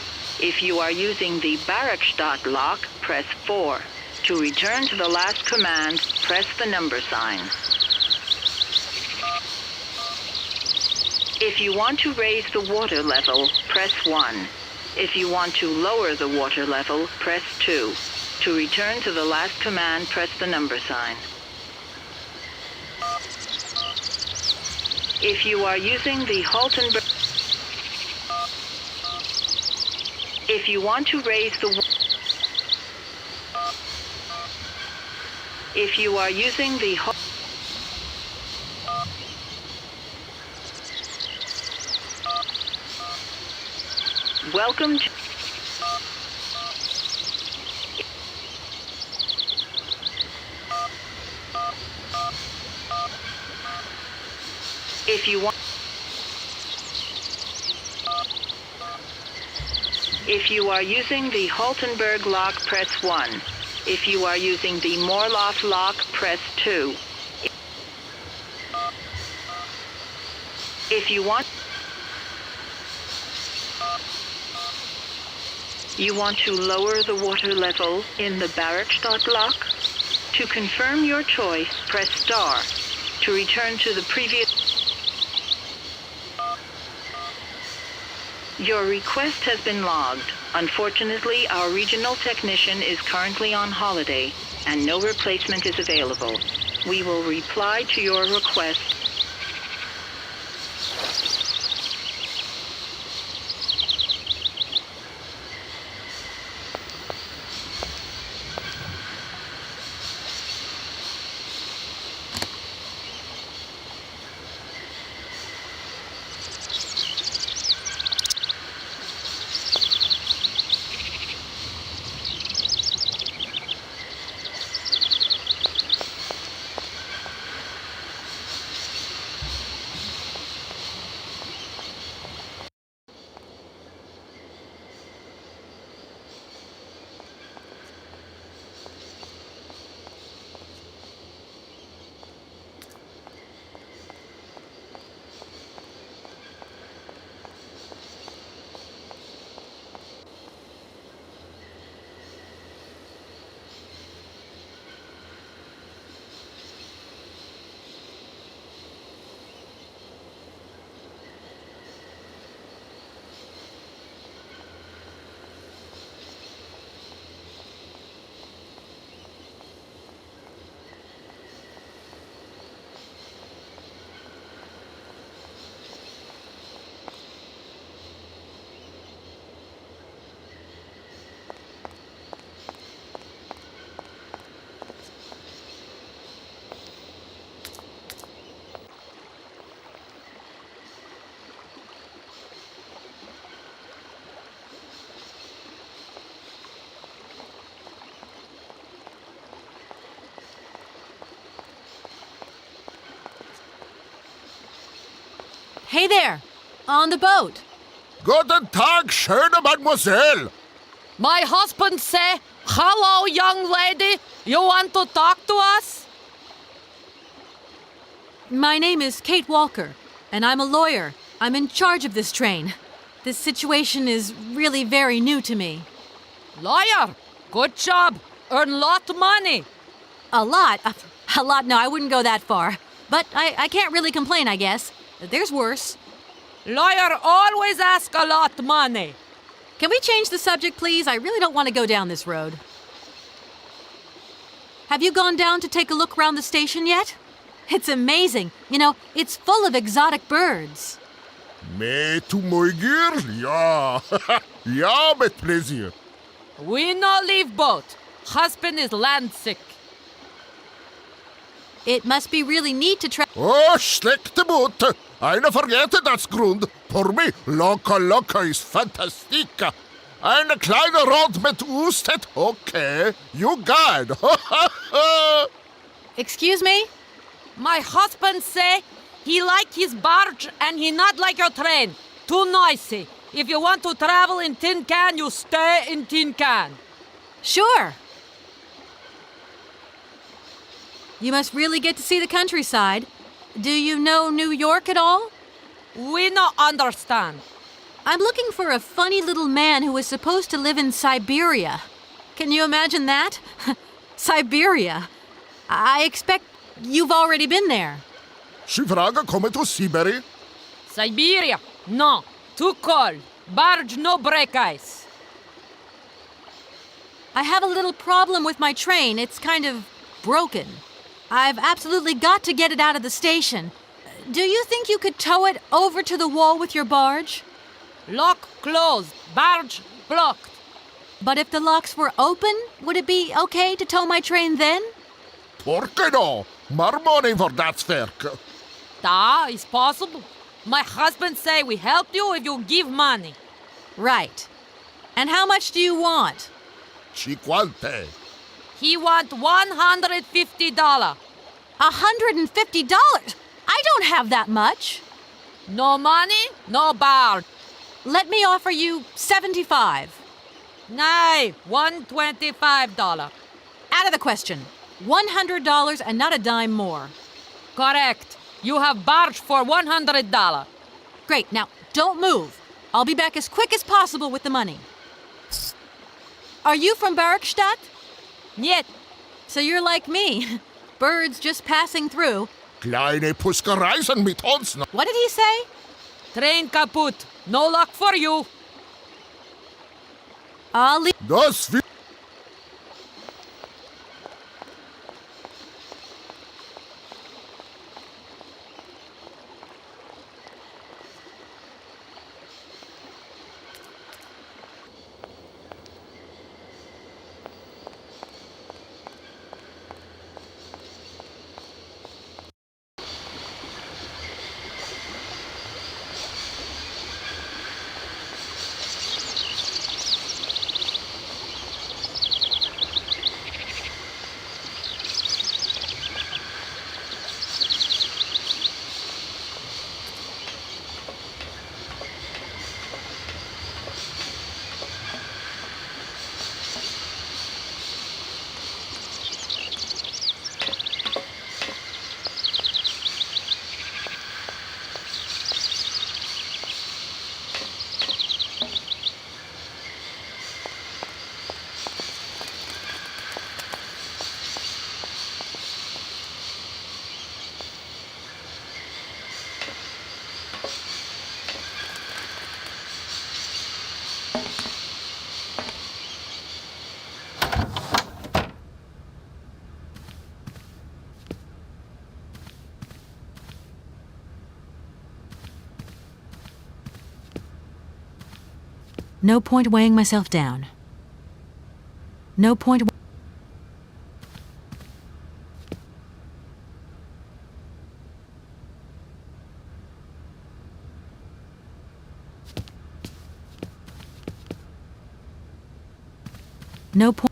Speaker 5: If you are using the Barakstadt lock, press 4. To return to the last command, press the number sign. If you want to raise the water level, press 1. If you want to lower the water level, press 2. To return to the last command, press the number sign. If you are using the Haltenberg... If you want to raise the... If you are using the... Welcome to... If you want... If you are using the Haltenberg lock, press 1. If you are using the Morloff lock, press 2. If you want... You want to lower the water level in the Barakstadt lock? To confirm your choice, press star. To return to the previous... Your request has been logged. Unfortunately, our regional technician is currently on holiday, and no replacement is available. We will reply to your request.
Speaker 1: Hey there! On the boat!
Speaker 8: Guten Tag, schöne Mademoiselle.
Speaker 9: My husband say, "Hello, young lady. You want to talk to us?"
Speaker 1: My name is Kate Walker, and I'm a lawyer. I'm in charge of this train. This situation is really very new to me.
Speaker 9: Lawyer, good job. Earn lot of money.
Speaker 1: A lot? A lot? No, I wouldn't go that far. But I can't really complain, I guess. There's worse.
Speaker 9: Lawyer always ask a lot of money.
Speaker 1: Can we change the subject, please? I really don't want to go down this road. Have you gone down to take a look around the station yet? It's amazing. You know, it's full of exotic birds.
Speaker 8: Mais tu moi girl? Ja. Ja, met plezier.
Speaker 9: We no leave boat. Husband is land sick.
Speaker 1: It must be really neat to try.
Speaker 8: Oh, slechte boot. Eine vergeten das Grund. Pour me, loca is fantastica. Eine kleine Rot mit Ustet, okay. You guide.
Speaker 1: Excuse me?
Speaker 9: My husband say he like his barge and he not like your train. Too noisy. If you want to travel in tin can, you stay in tin can.
Speaker 1: Sure. You must really get to see the countryside. Do you know New York at all?
Speaker 9: We no understand.
Speaker 1: I'm looking for a funny little man who is supposed to live in Syberia. Can you imagine that? Syberia. I expect you've already been there.
Speaker 8: Sie vragen komen to Syberia?
Speaker 9: Syberia? No. Too cold. Barge no break ice.
Speaker 1: I have a little problem with my train. It's kind of broken. I've absolutely got to get it out of the station. Do you think you could tow it over to the wall with your barge?
Speaker 9: Lock closed. Barge blocked.
Speaker 1: But if the locks were open, would it be okay to tow my train then?
Speaker 8: Porke no. More money for that werk.
Speaker 9: Da is possible. My husband say we help you if you give money.
Speaker 1: Right. And how much do you want?
Speaker 8: Cinquante.
Speaker 9: He want $150.
Speaker 1: $150? I don't have that much.
Speaker 9: No money, no barge.
Speaker 1: Let me offer you $75.
Speaker 9: Nay, $125.
Speaker 1: Out of the question. $100 and not a dime more.
Speaker 9: Correct. You have barge for $100.
Speaker 1: Great. Now, don't move. I'll be back as quick as possible with the money. Are you from Bergstadt?
Speaker 9: Niet.
Speaker 1: So you're like me. Birds just passing through.
Speaker 8: Kleine Puske reisen mit uns.
Speaker 1: What did he say?
Speaker 9: Train kaput. No luck for you.
Speaker 1: I'll leave.
Speaker 8: Das will...
Speaker 1: No point weighing myself down. No point. No point.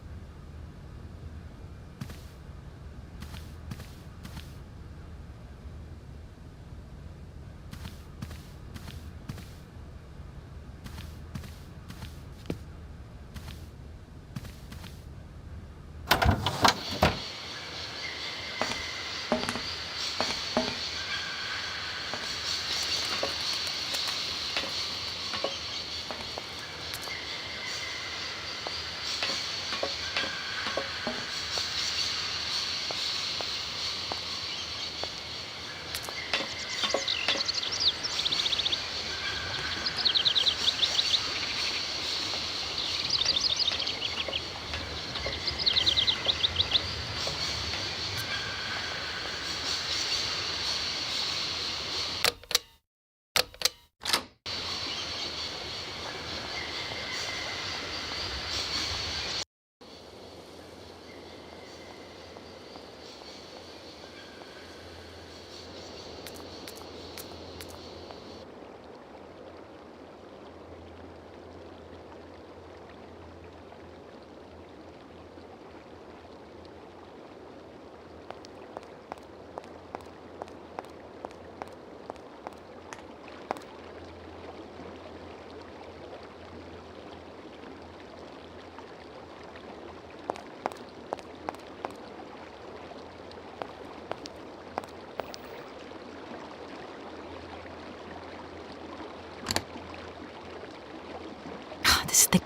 Speaker 1: this thing.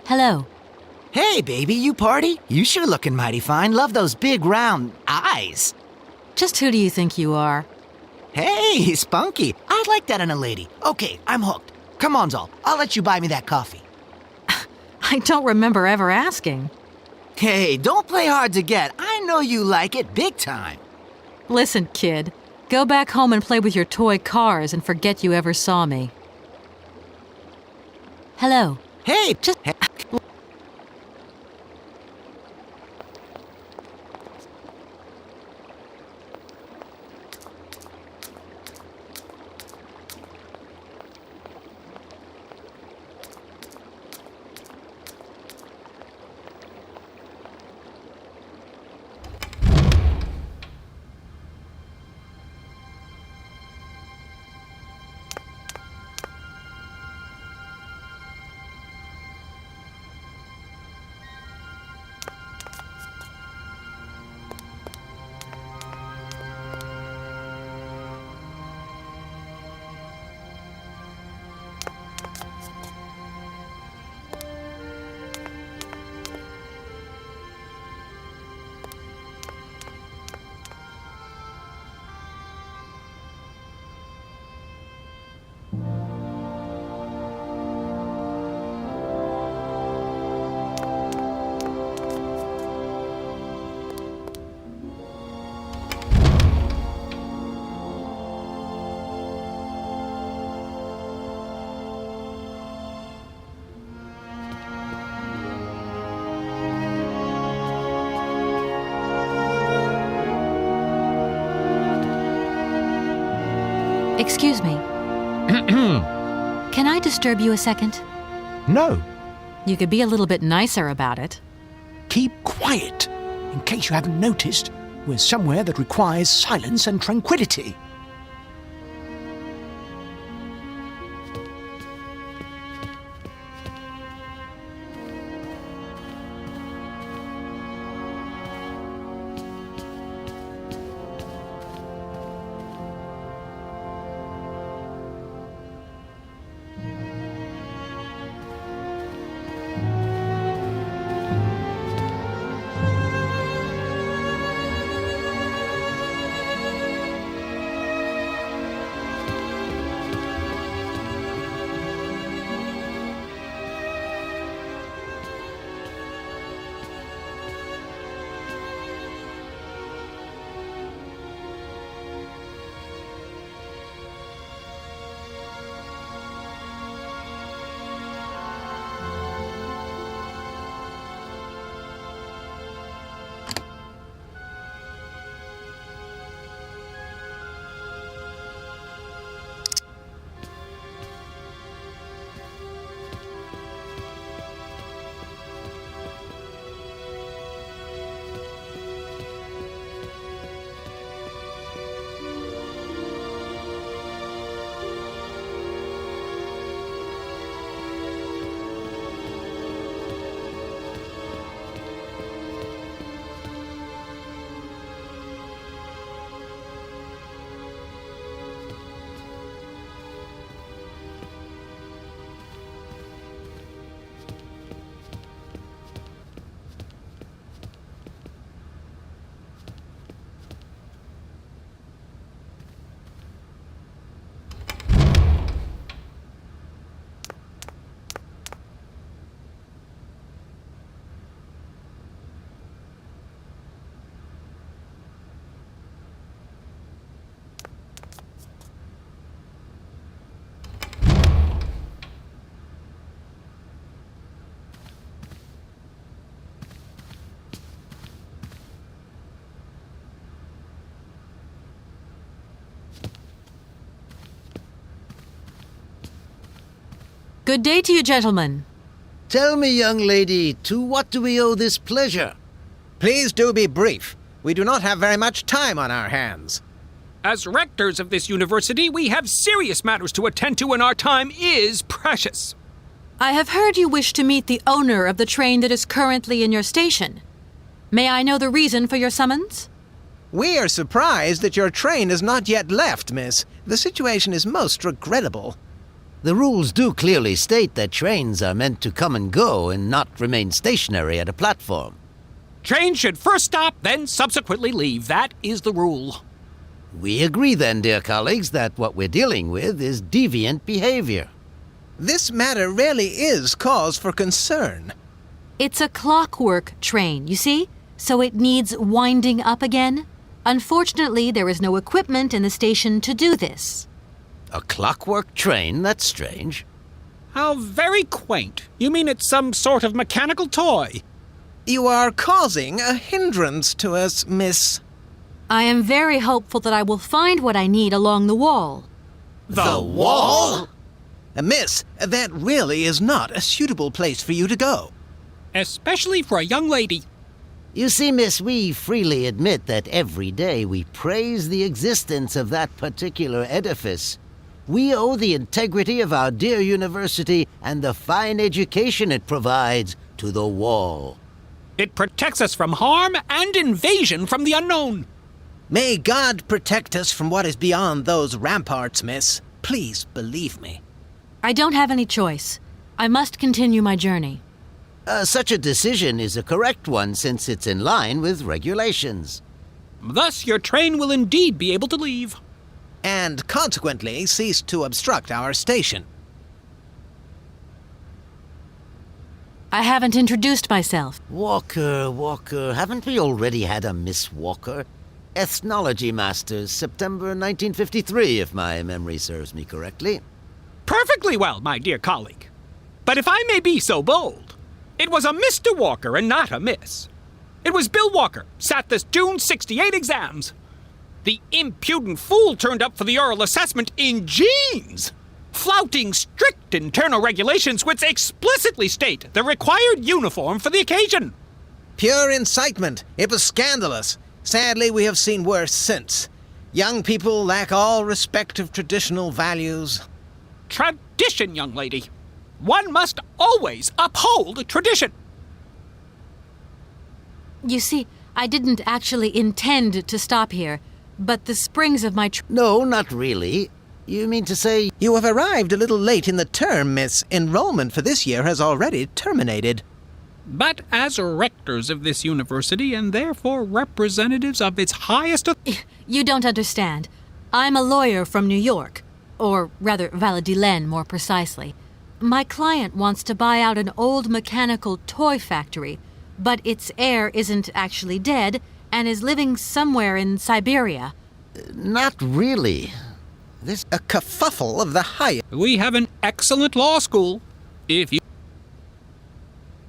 Speaker 1: Hello.
Speaker 10: Hey, baby, you party? You sure looking mighty fine. Love those big round eyes.
Speaker 1: Just who do you think you are?
Speaker 10: Hey, spunky. I'd like that in a lady. Okay, I'm hooked. Come on, Zol. I'll let you buy me that coffee.
Speaker 1: I don't remember ever asking.
Speaker 10: Hey, don't play hard to get. I know you like it big time.
Speaker 1: Listen, kid. Go back home and play with your toy cars and forget you ever saw me. Hello.
Speaker 10: Hey, just...
Speaker 1: Excuse me. Can I disturb you a second?
Speaker 11: No,
Speaker 1: You could be a little bit nicer about it.
Speaker 11: keep quiet. In case you haven't noticed, we're somewhere that requires silence and tranquility.
Speaker 1: Good day to you, gentlemen.
Speaker 12: Tell me, young lady, to what do we owe this pleasure?
Speaker 10: Please do be brief.
Speaker 12: We do not have very much time on our hands.
Speaker 13: As rectors of this university, we have serious matters to attend to, and our time is precious.
Speaker 1: I have heard you wish to meet the owner of the train that is currently in your station. May I know the reason for your summons?
Speaker 12: We are surprised that your train has not yet left, miss. The situation is most regrettable.
Speaker 10: The rules do clearly state that trains are meant to come and go and not remain stationary at a platform.
Speaker 13: Trains should first stop, then subsequently leave. That is the rule.
Speaker 10: We agree then, dear colleagues, that what we're dealing with is deviant behavior.
Speaker 12: This matter really is cause for concern.
Speaker 1: It's a clockwork train, you see? So it needs winding up again. Unfortunately, there is no equipment in the station to do this.
Speaker 10: A clockwork train? That's strange.
Speaker 13: How very quaint. You mean it's some sort of mechanical toy?
Speaker 12: You are causing a hindrance to us, miss.
Speaker 1: I am very hopeful that I will find what I need along the wall.
Speaker 10: The wall?
Speaker 12: Miss, that really is not a suitable place for you to go.
Speaker 13: Especially for a young lady.
Speaker 10: You see, miss, we freely admit that every day we praise the existence of that particular edifice. We owe the integrity of our dear university and the fine education it provides to the wall.
Speaker 13: It protects us from harm and invasion from the unknown.
Speaker 12: May God protect us from what is beyond those ramparts, miss. Please believe me.
Speaker 1: I don't have any choice. I must continue my journey.
Speaker 10: Such a decision is a correct one since it's in line with regulations.
Speaker 13: Thus, your train will indeed be able to leave.
Speaker 12: And consequently cease to obstruct our station.
Speaker 1: I haven't introduced myself.
Speaker 10: Walker, haven't we already had a Miss Walker? Ethnology Masters, September 1953, if my memory serves me correctly.
Speaker 13: Perfectly well, my dear colleague. But if I may be so bold, it was a Mr. Walker and not a Miss. It was Bill Walker, sat this June 68 exams. The impudent fool turned up for the oral assessment in jeans, flouting strict internal regulations which explicitly state the required uniform for the occasion.
Speaker 12: Pure incitement. It was scandalous. Sadly, we have seen worse since. Young people lack all respect of traditional values.
Speaker 13: Tradition, young lady. One must always uphold tradition.
Speaker 1: You see, I didn't actually intend to stop here, but the springs of my
Speaker 10: No, not really. You mean to say...
Speaker 12: You have arrived a little late in the term, miss. Enrollment for this year has already terminated.
Speaker 13: But as rectors of this university and therefore representatives of its highest...
Speaker 1: You don't understand. I'm a lawyer from New York. Or rather, Valladolid, more precisely. My client wants to buy out an old mechanical toy factory, but its heir isn't actually dead and is living somewhere in Syberia.
Speaker 10: Not really.
Speaker 12: This a kerfuffle of the highest.
Speaker 13: We have an excellent law school. If you...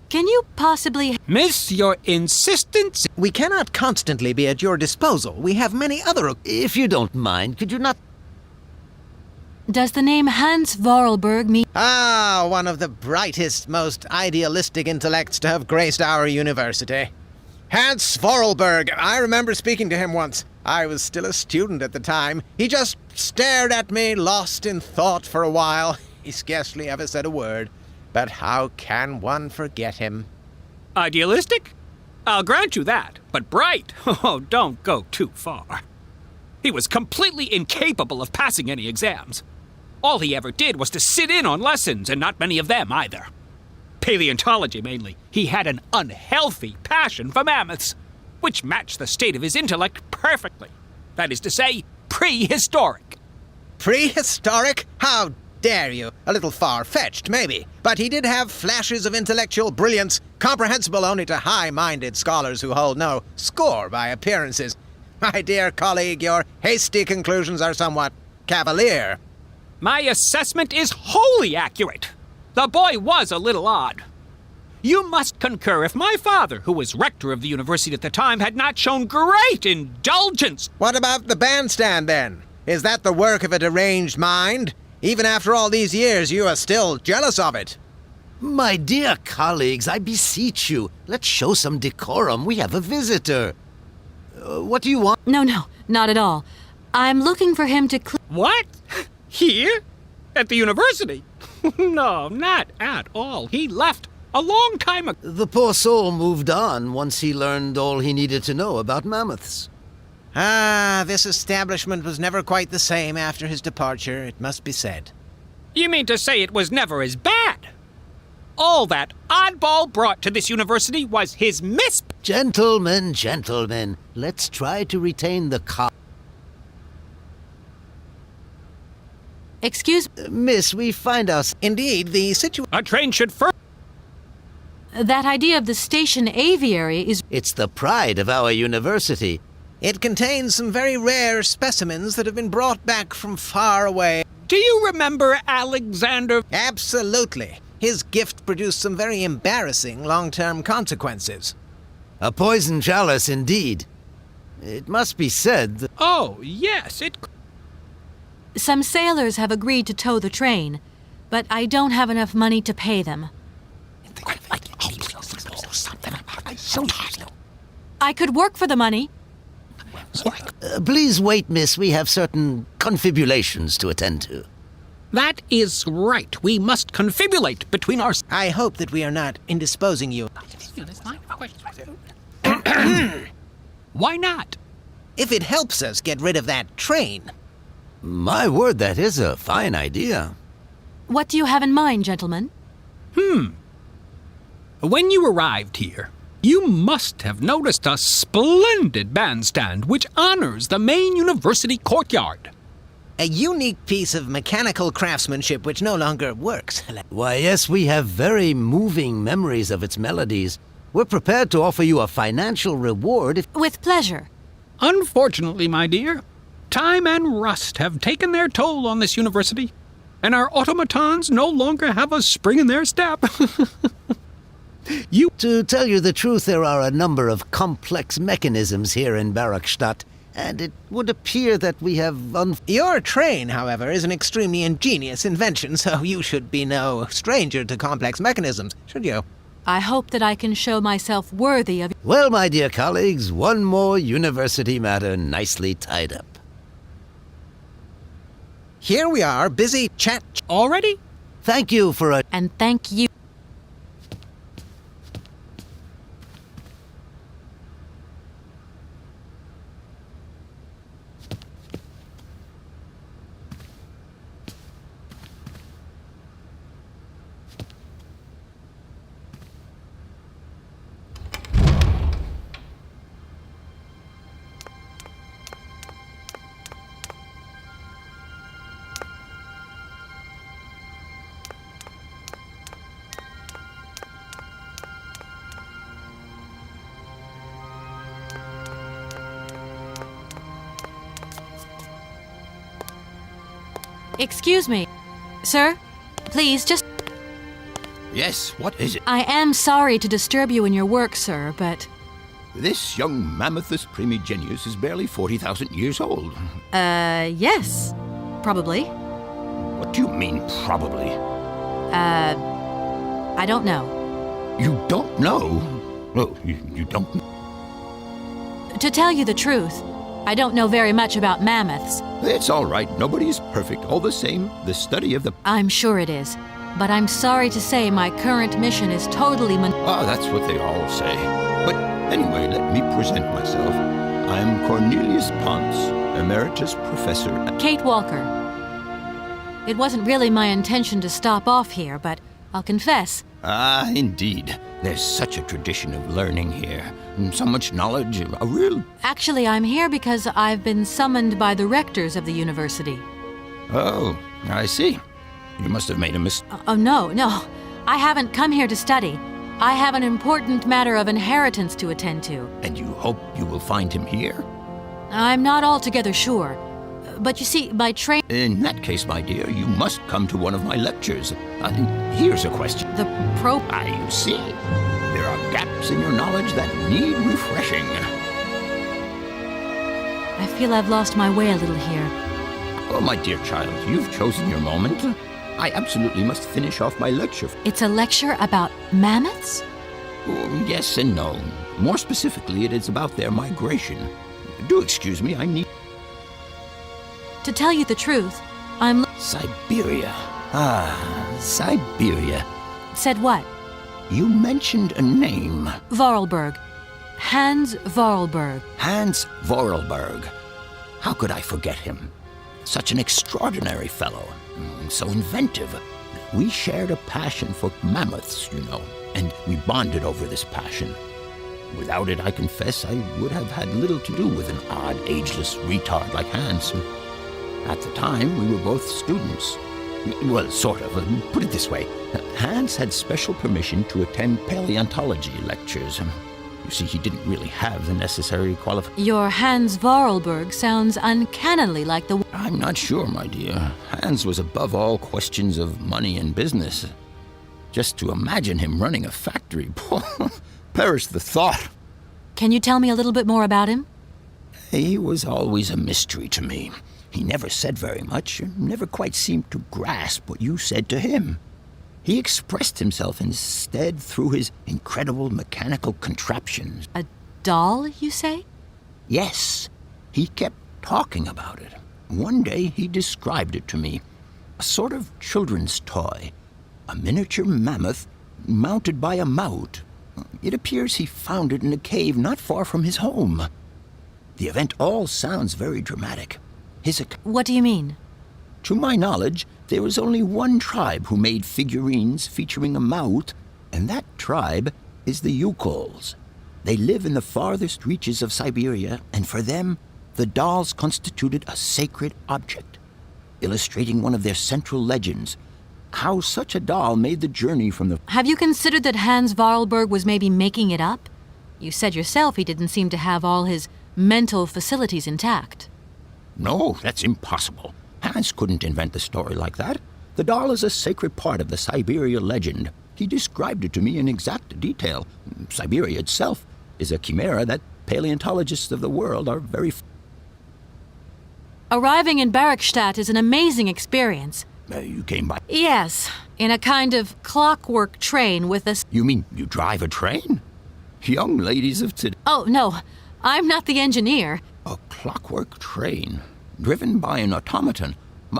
Speaker 1: Can you possibly...
Speaker 13: Miss, your insistence...
Speaker 12: We cannot constantly be at your disposal. We have many other...
Speaker 10: If you don't mind, could you not...
Speaker 1: Does the name Hans Vorarlberg mean...
Speaker 12: Ah, one of the brightest, most idealistic intellects to have graced our university. Hans Vorarlberg. I remember speaking to him once. I was still a student at the time. He just stared at me, lost in thought for a while. He scarcely ever said a word. But how can one forget him?
Speaker 13: Idealistic? I'll grant you that. But bright? Oh, don't go too far. He was completely incapable of passing any exams. All he ever did was to sit in on lessons, and not many of them either. Paleontology, mainly. He had an unhealthy passion for mammoths, which matched the state of his intellect perfectly. That is to say, prehistoric.
Speaker 12: Prehistoric? How dare you? A little far-fetched, maybe. But he did have flashes of intellectual brilliance, comprehensible only to high-minded scholars who hold no score by appearances. My dear colleague, your hasty conclusions are somewhat cavalier.
Speaker 13: My assessment is wholly accurate. The boy was a little odd. You must concur if my father, who was rector of the university at the time, had not shown great indulgence.
Speaker 12: What about the bandstand, then? Is that the work of a deranged mind? Even after all these years, you are still jealous of it.
Speaker 10: My dear colleagues, I beseech you, let's show some decorum. We have a visitor. What do you want?
Speaker 1: No, not at all. I'm looking for him to
Speaker 13: What? Here? At the university? No, not at all. He left a long time ago.
Speaker 10: The poor soul moved on once he learned all he needed to know about mammoths.
Speaker 12: Ah, this establishment was never quite the same after his departure, it must be said.
Speaker 13: You mean to say it was never as bad? All that oddball brought to this university was his
Speaker 10: Gentlemen, let's try to retain the
Speaker 1: Excuse
Speaker 10: Miss, we find us...
Speaker 12: Indeed, the situation...
Speaker 13: A train should first...
Speaker 1: That idea of the station aviary is...
Speaker 10: It's the pride of our university.
Speaker 12: It contains some very rare specimens that have been brought back from far away.
Speaker 13: Do you remember Alexander?
Speaker 12: Absolutely. His gift produced some very embarrassing long-term consequences.
Speaker 10: A poison chalice, indeed. It must be said that...
Speaker 13: Oh, yes, it...
Speaker 1: Some sailors have agreed to tow the train, but I don't have enough money to pay them. I could work for the money.
Speaker 10: Please wait, miss. We have certain confibulations to attend to.
Speaker 13: That is right. We must confibulate between our...
Speaker 12: I hope that we are not indisposing you.
Speaker 13: Why not?
Speaker 12: If it helps us get rid of that train.
Speaker 10: My word, that is a fine idea.
Speaker 1: What do you have in mind, gentlemen?
Speaker 13: When you arrived here, you must have noticed a splendid bandstand which honors the main university courtyard.
Speaker 12: A unique piece of mechanical craftsmanship which no longer works.
Speaker 10: Why, yes, we have very moving memories of its melodies. We're prepared to offer you a financial reward if...
Speaker 1: With pleasure.
Speaker 13: Unfortunately, my dear, time and rust have taken their toll on this university, and our automatons no longer have a spring in their step.
Speaker 10: To tell you the truth, there are a number of complex mechanisms here in Barakstadt, and it would appear that we have
Speaker 12: Your train, however, is an extremely ingenious invention, so you should be no stranger to complex mechanisms, should you?
Speaker 1: I hope that I can show myself worthy of...
Speaker 10: Well, my dear colleagues, one more university matter nicely tied up.
Speaker 12: Here we are, busy chat...
Speaker 13: Already?
Speaker 10: Thank you for a...
Speaker 1: And thank you. Excuse me. Sir, please just...
Speaker 14: Yes, what is it?
Speaker 1: I am sorry to disturb you in your work, sir, but...
Speaker 14: This young Mammothus primigenius is barely 40,000 years old.
Speaker 1: Yes. Probably.
Speaker 14: What do you mean, probably?
Speaker 1: I don't know.
Speaker 14: You don't know? Oh, you don't...
Speaker 1: To tell you the truth, I don't know very much about mammoths.
Speaker 14: It's all right. Nobody's perfect. All the same, the study of the...
Speaker 1: I'm sure it is. But I'm sorry to say my current mission is totally
Speaker 14: that's what they all say. But anyway, let me present myself. I'm Cornelius Ponce, Emeritus Professor...
Speaker 1: Kate Walker. It wasn't really my intention to stop off here, but I'll confess...
Speaker 14: Ah, indeed. There's such a tradition of learning here. And so much knowledge, a real...
Speaker 1: Actually, I'm here because I've been summoned by the rectors of the university.
Speaker 14: Oh, I see. You must have made a mistake.
Speaker 1: Oh, no. I haven't come here to study. I have an important matter of inheritance to attend to.
Speaker 14: And you hope you will find him here?
Speaker 1: I'm not altogether sure. But you see, my train...
Speaker 14: In that case, my dear, you must come to one of my lectures. Here's a question. You see, there are gaps in your knowledge that need refreshing.
Speaker 1: I feel I've lost my way a little here.
Speaker 14: Oh, my dear child, you've chosen your moment. I absolutely must finish off my lecture.
Speaker 1: It's a lecture about mammoths?
Speaker 14: Oh, yes and no. More specifically, it is about their migration. Do excuse me, I need...
Speaker 1: To tell you the truth, I'm...
Speaker 14: Syberia. Ah, Syberia.
Speaker 1: Said what?
Speaker 14: You mentioned a name.
Speaker 1: Vorarlberg. Hans Vorarlberg.
Speaker 14: Hans Vorarlberg. How could I forget him? Such an extraordinary fellow. So inventive. We shared a passion for mammoths, you know, and we bonded over this passion. Without it, I confess, I would have had little to do with an odd, ageless retard like Hans. At the time, we were both students. Well, sort of. Put it this way. Hans had special permission to attend paleontology lectures. You see, he didn't really have the necessary qualifications.
Speaker 1: Your Hans Vorarlberg sounds uncannily like the...
Speaker 14: I'm not sure, my dear. Hans was above all questions of money and business. Just to imagine him running a factory, perish the thought.
Speaker 1: Can you tell me a little bit more about him?
Speaker 14: He was always a mystery to me. He never said very much, never quite seemed to grasp what you said to him. He expressed himself instead through his incredible mechanical contraptions.
Speaker 1: A doll, you say?
Speaker 14: Yes. He kept talking about it. One day he described it to me. A sort of children's toy. A miniature mammoth mounted by a mount. It appears he found it in a cave not far from his home. The event all sounds very dramatic.
Speaker 1: What do you mean?
Speaker 14: To my knowledge, there is only one tribe who made figurines featuring a mouth, and that tribe is the Yukols. They live in the farthest reaches of Syberia, and for them, the dolls constituted a sacred object, illustrating one of their central legends, how such a doll made the journey from the...
Speaker 1: Have you considered that Hans Vorarlberg was maybe making it up? You said yourself he didn't seem to have all his mental facilities intact.
Speaker 14: No, that's impossible. Hans couldn't invent the story like that. The doll is a sacred part of the Syberia legend. He described it to me in exact detail. Syberia itself is a chimera that paleontologists of the world are very...
Speaker 1: Arriving in Bergstadt is an amazing experience.
Speaker 14: You came by...
Speaker 1: Yes, in a kind of clockwork train with a...
Speaker 14: You mean you drive a train? Young ladies of today...
Speaker 1: Oh, no, I'm not the engineer.
Speaker 14: A clockwork train, driven by an automaton.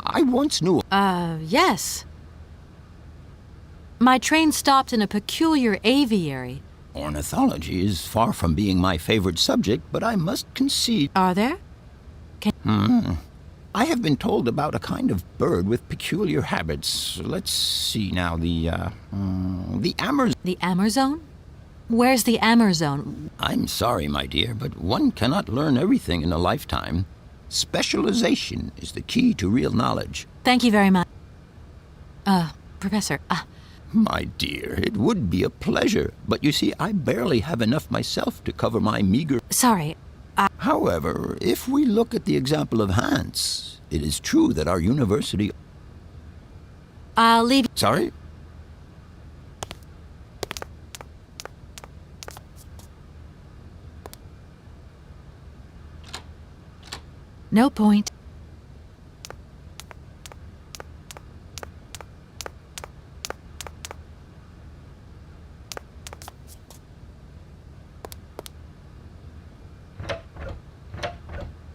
Speaker 14: I once knew...
Speaker 1: Yes. My train stopped in a peculiar aviary.
Speaker 14: Ornithology is far from being my favorite subject, but I must concede...
Speaker 1: Are there?
Speaker 14: I have been told about a kind of bird with peculiar habits. Let's see now, the Amazon...
Speaker 1: The Amazon? Where's the Amazon?
Speaker 14: I'm sorry, my dear, but one cannot learn everything in a lifetime. Specialization is the key to real knowledge.
Speaker 1: Thank you very much. Professor,
Speaker 14: My dear, it would be a pleasure, but you see, I barely have enough myself to cover my meager...
Speaker 1: Sorry,
Speaker 14: However, if we look at the example of Hans, it is true that our university...
Speaker 1: I'll leave...
Speaker 14: Sorry?
Speaker 1: No point.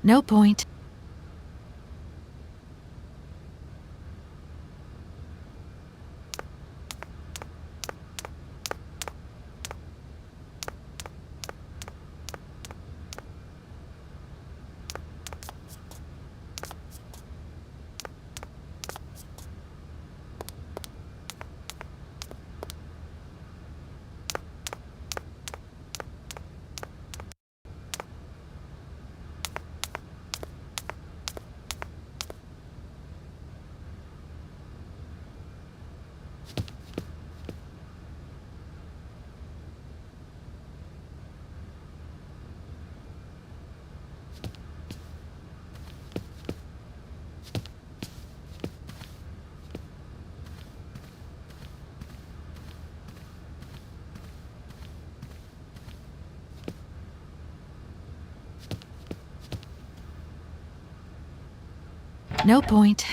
Speaker 1: No point. No point.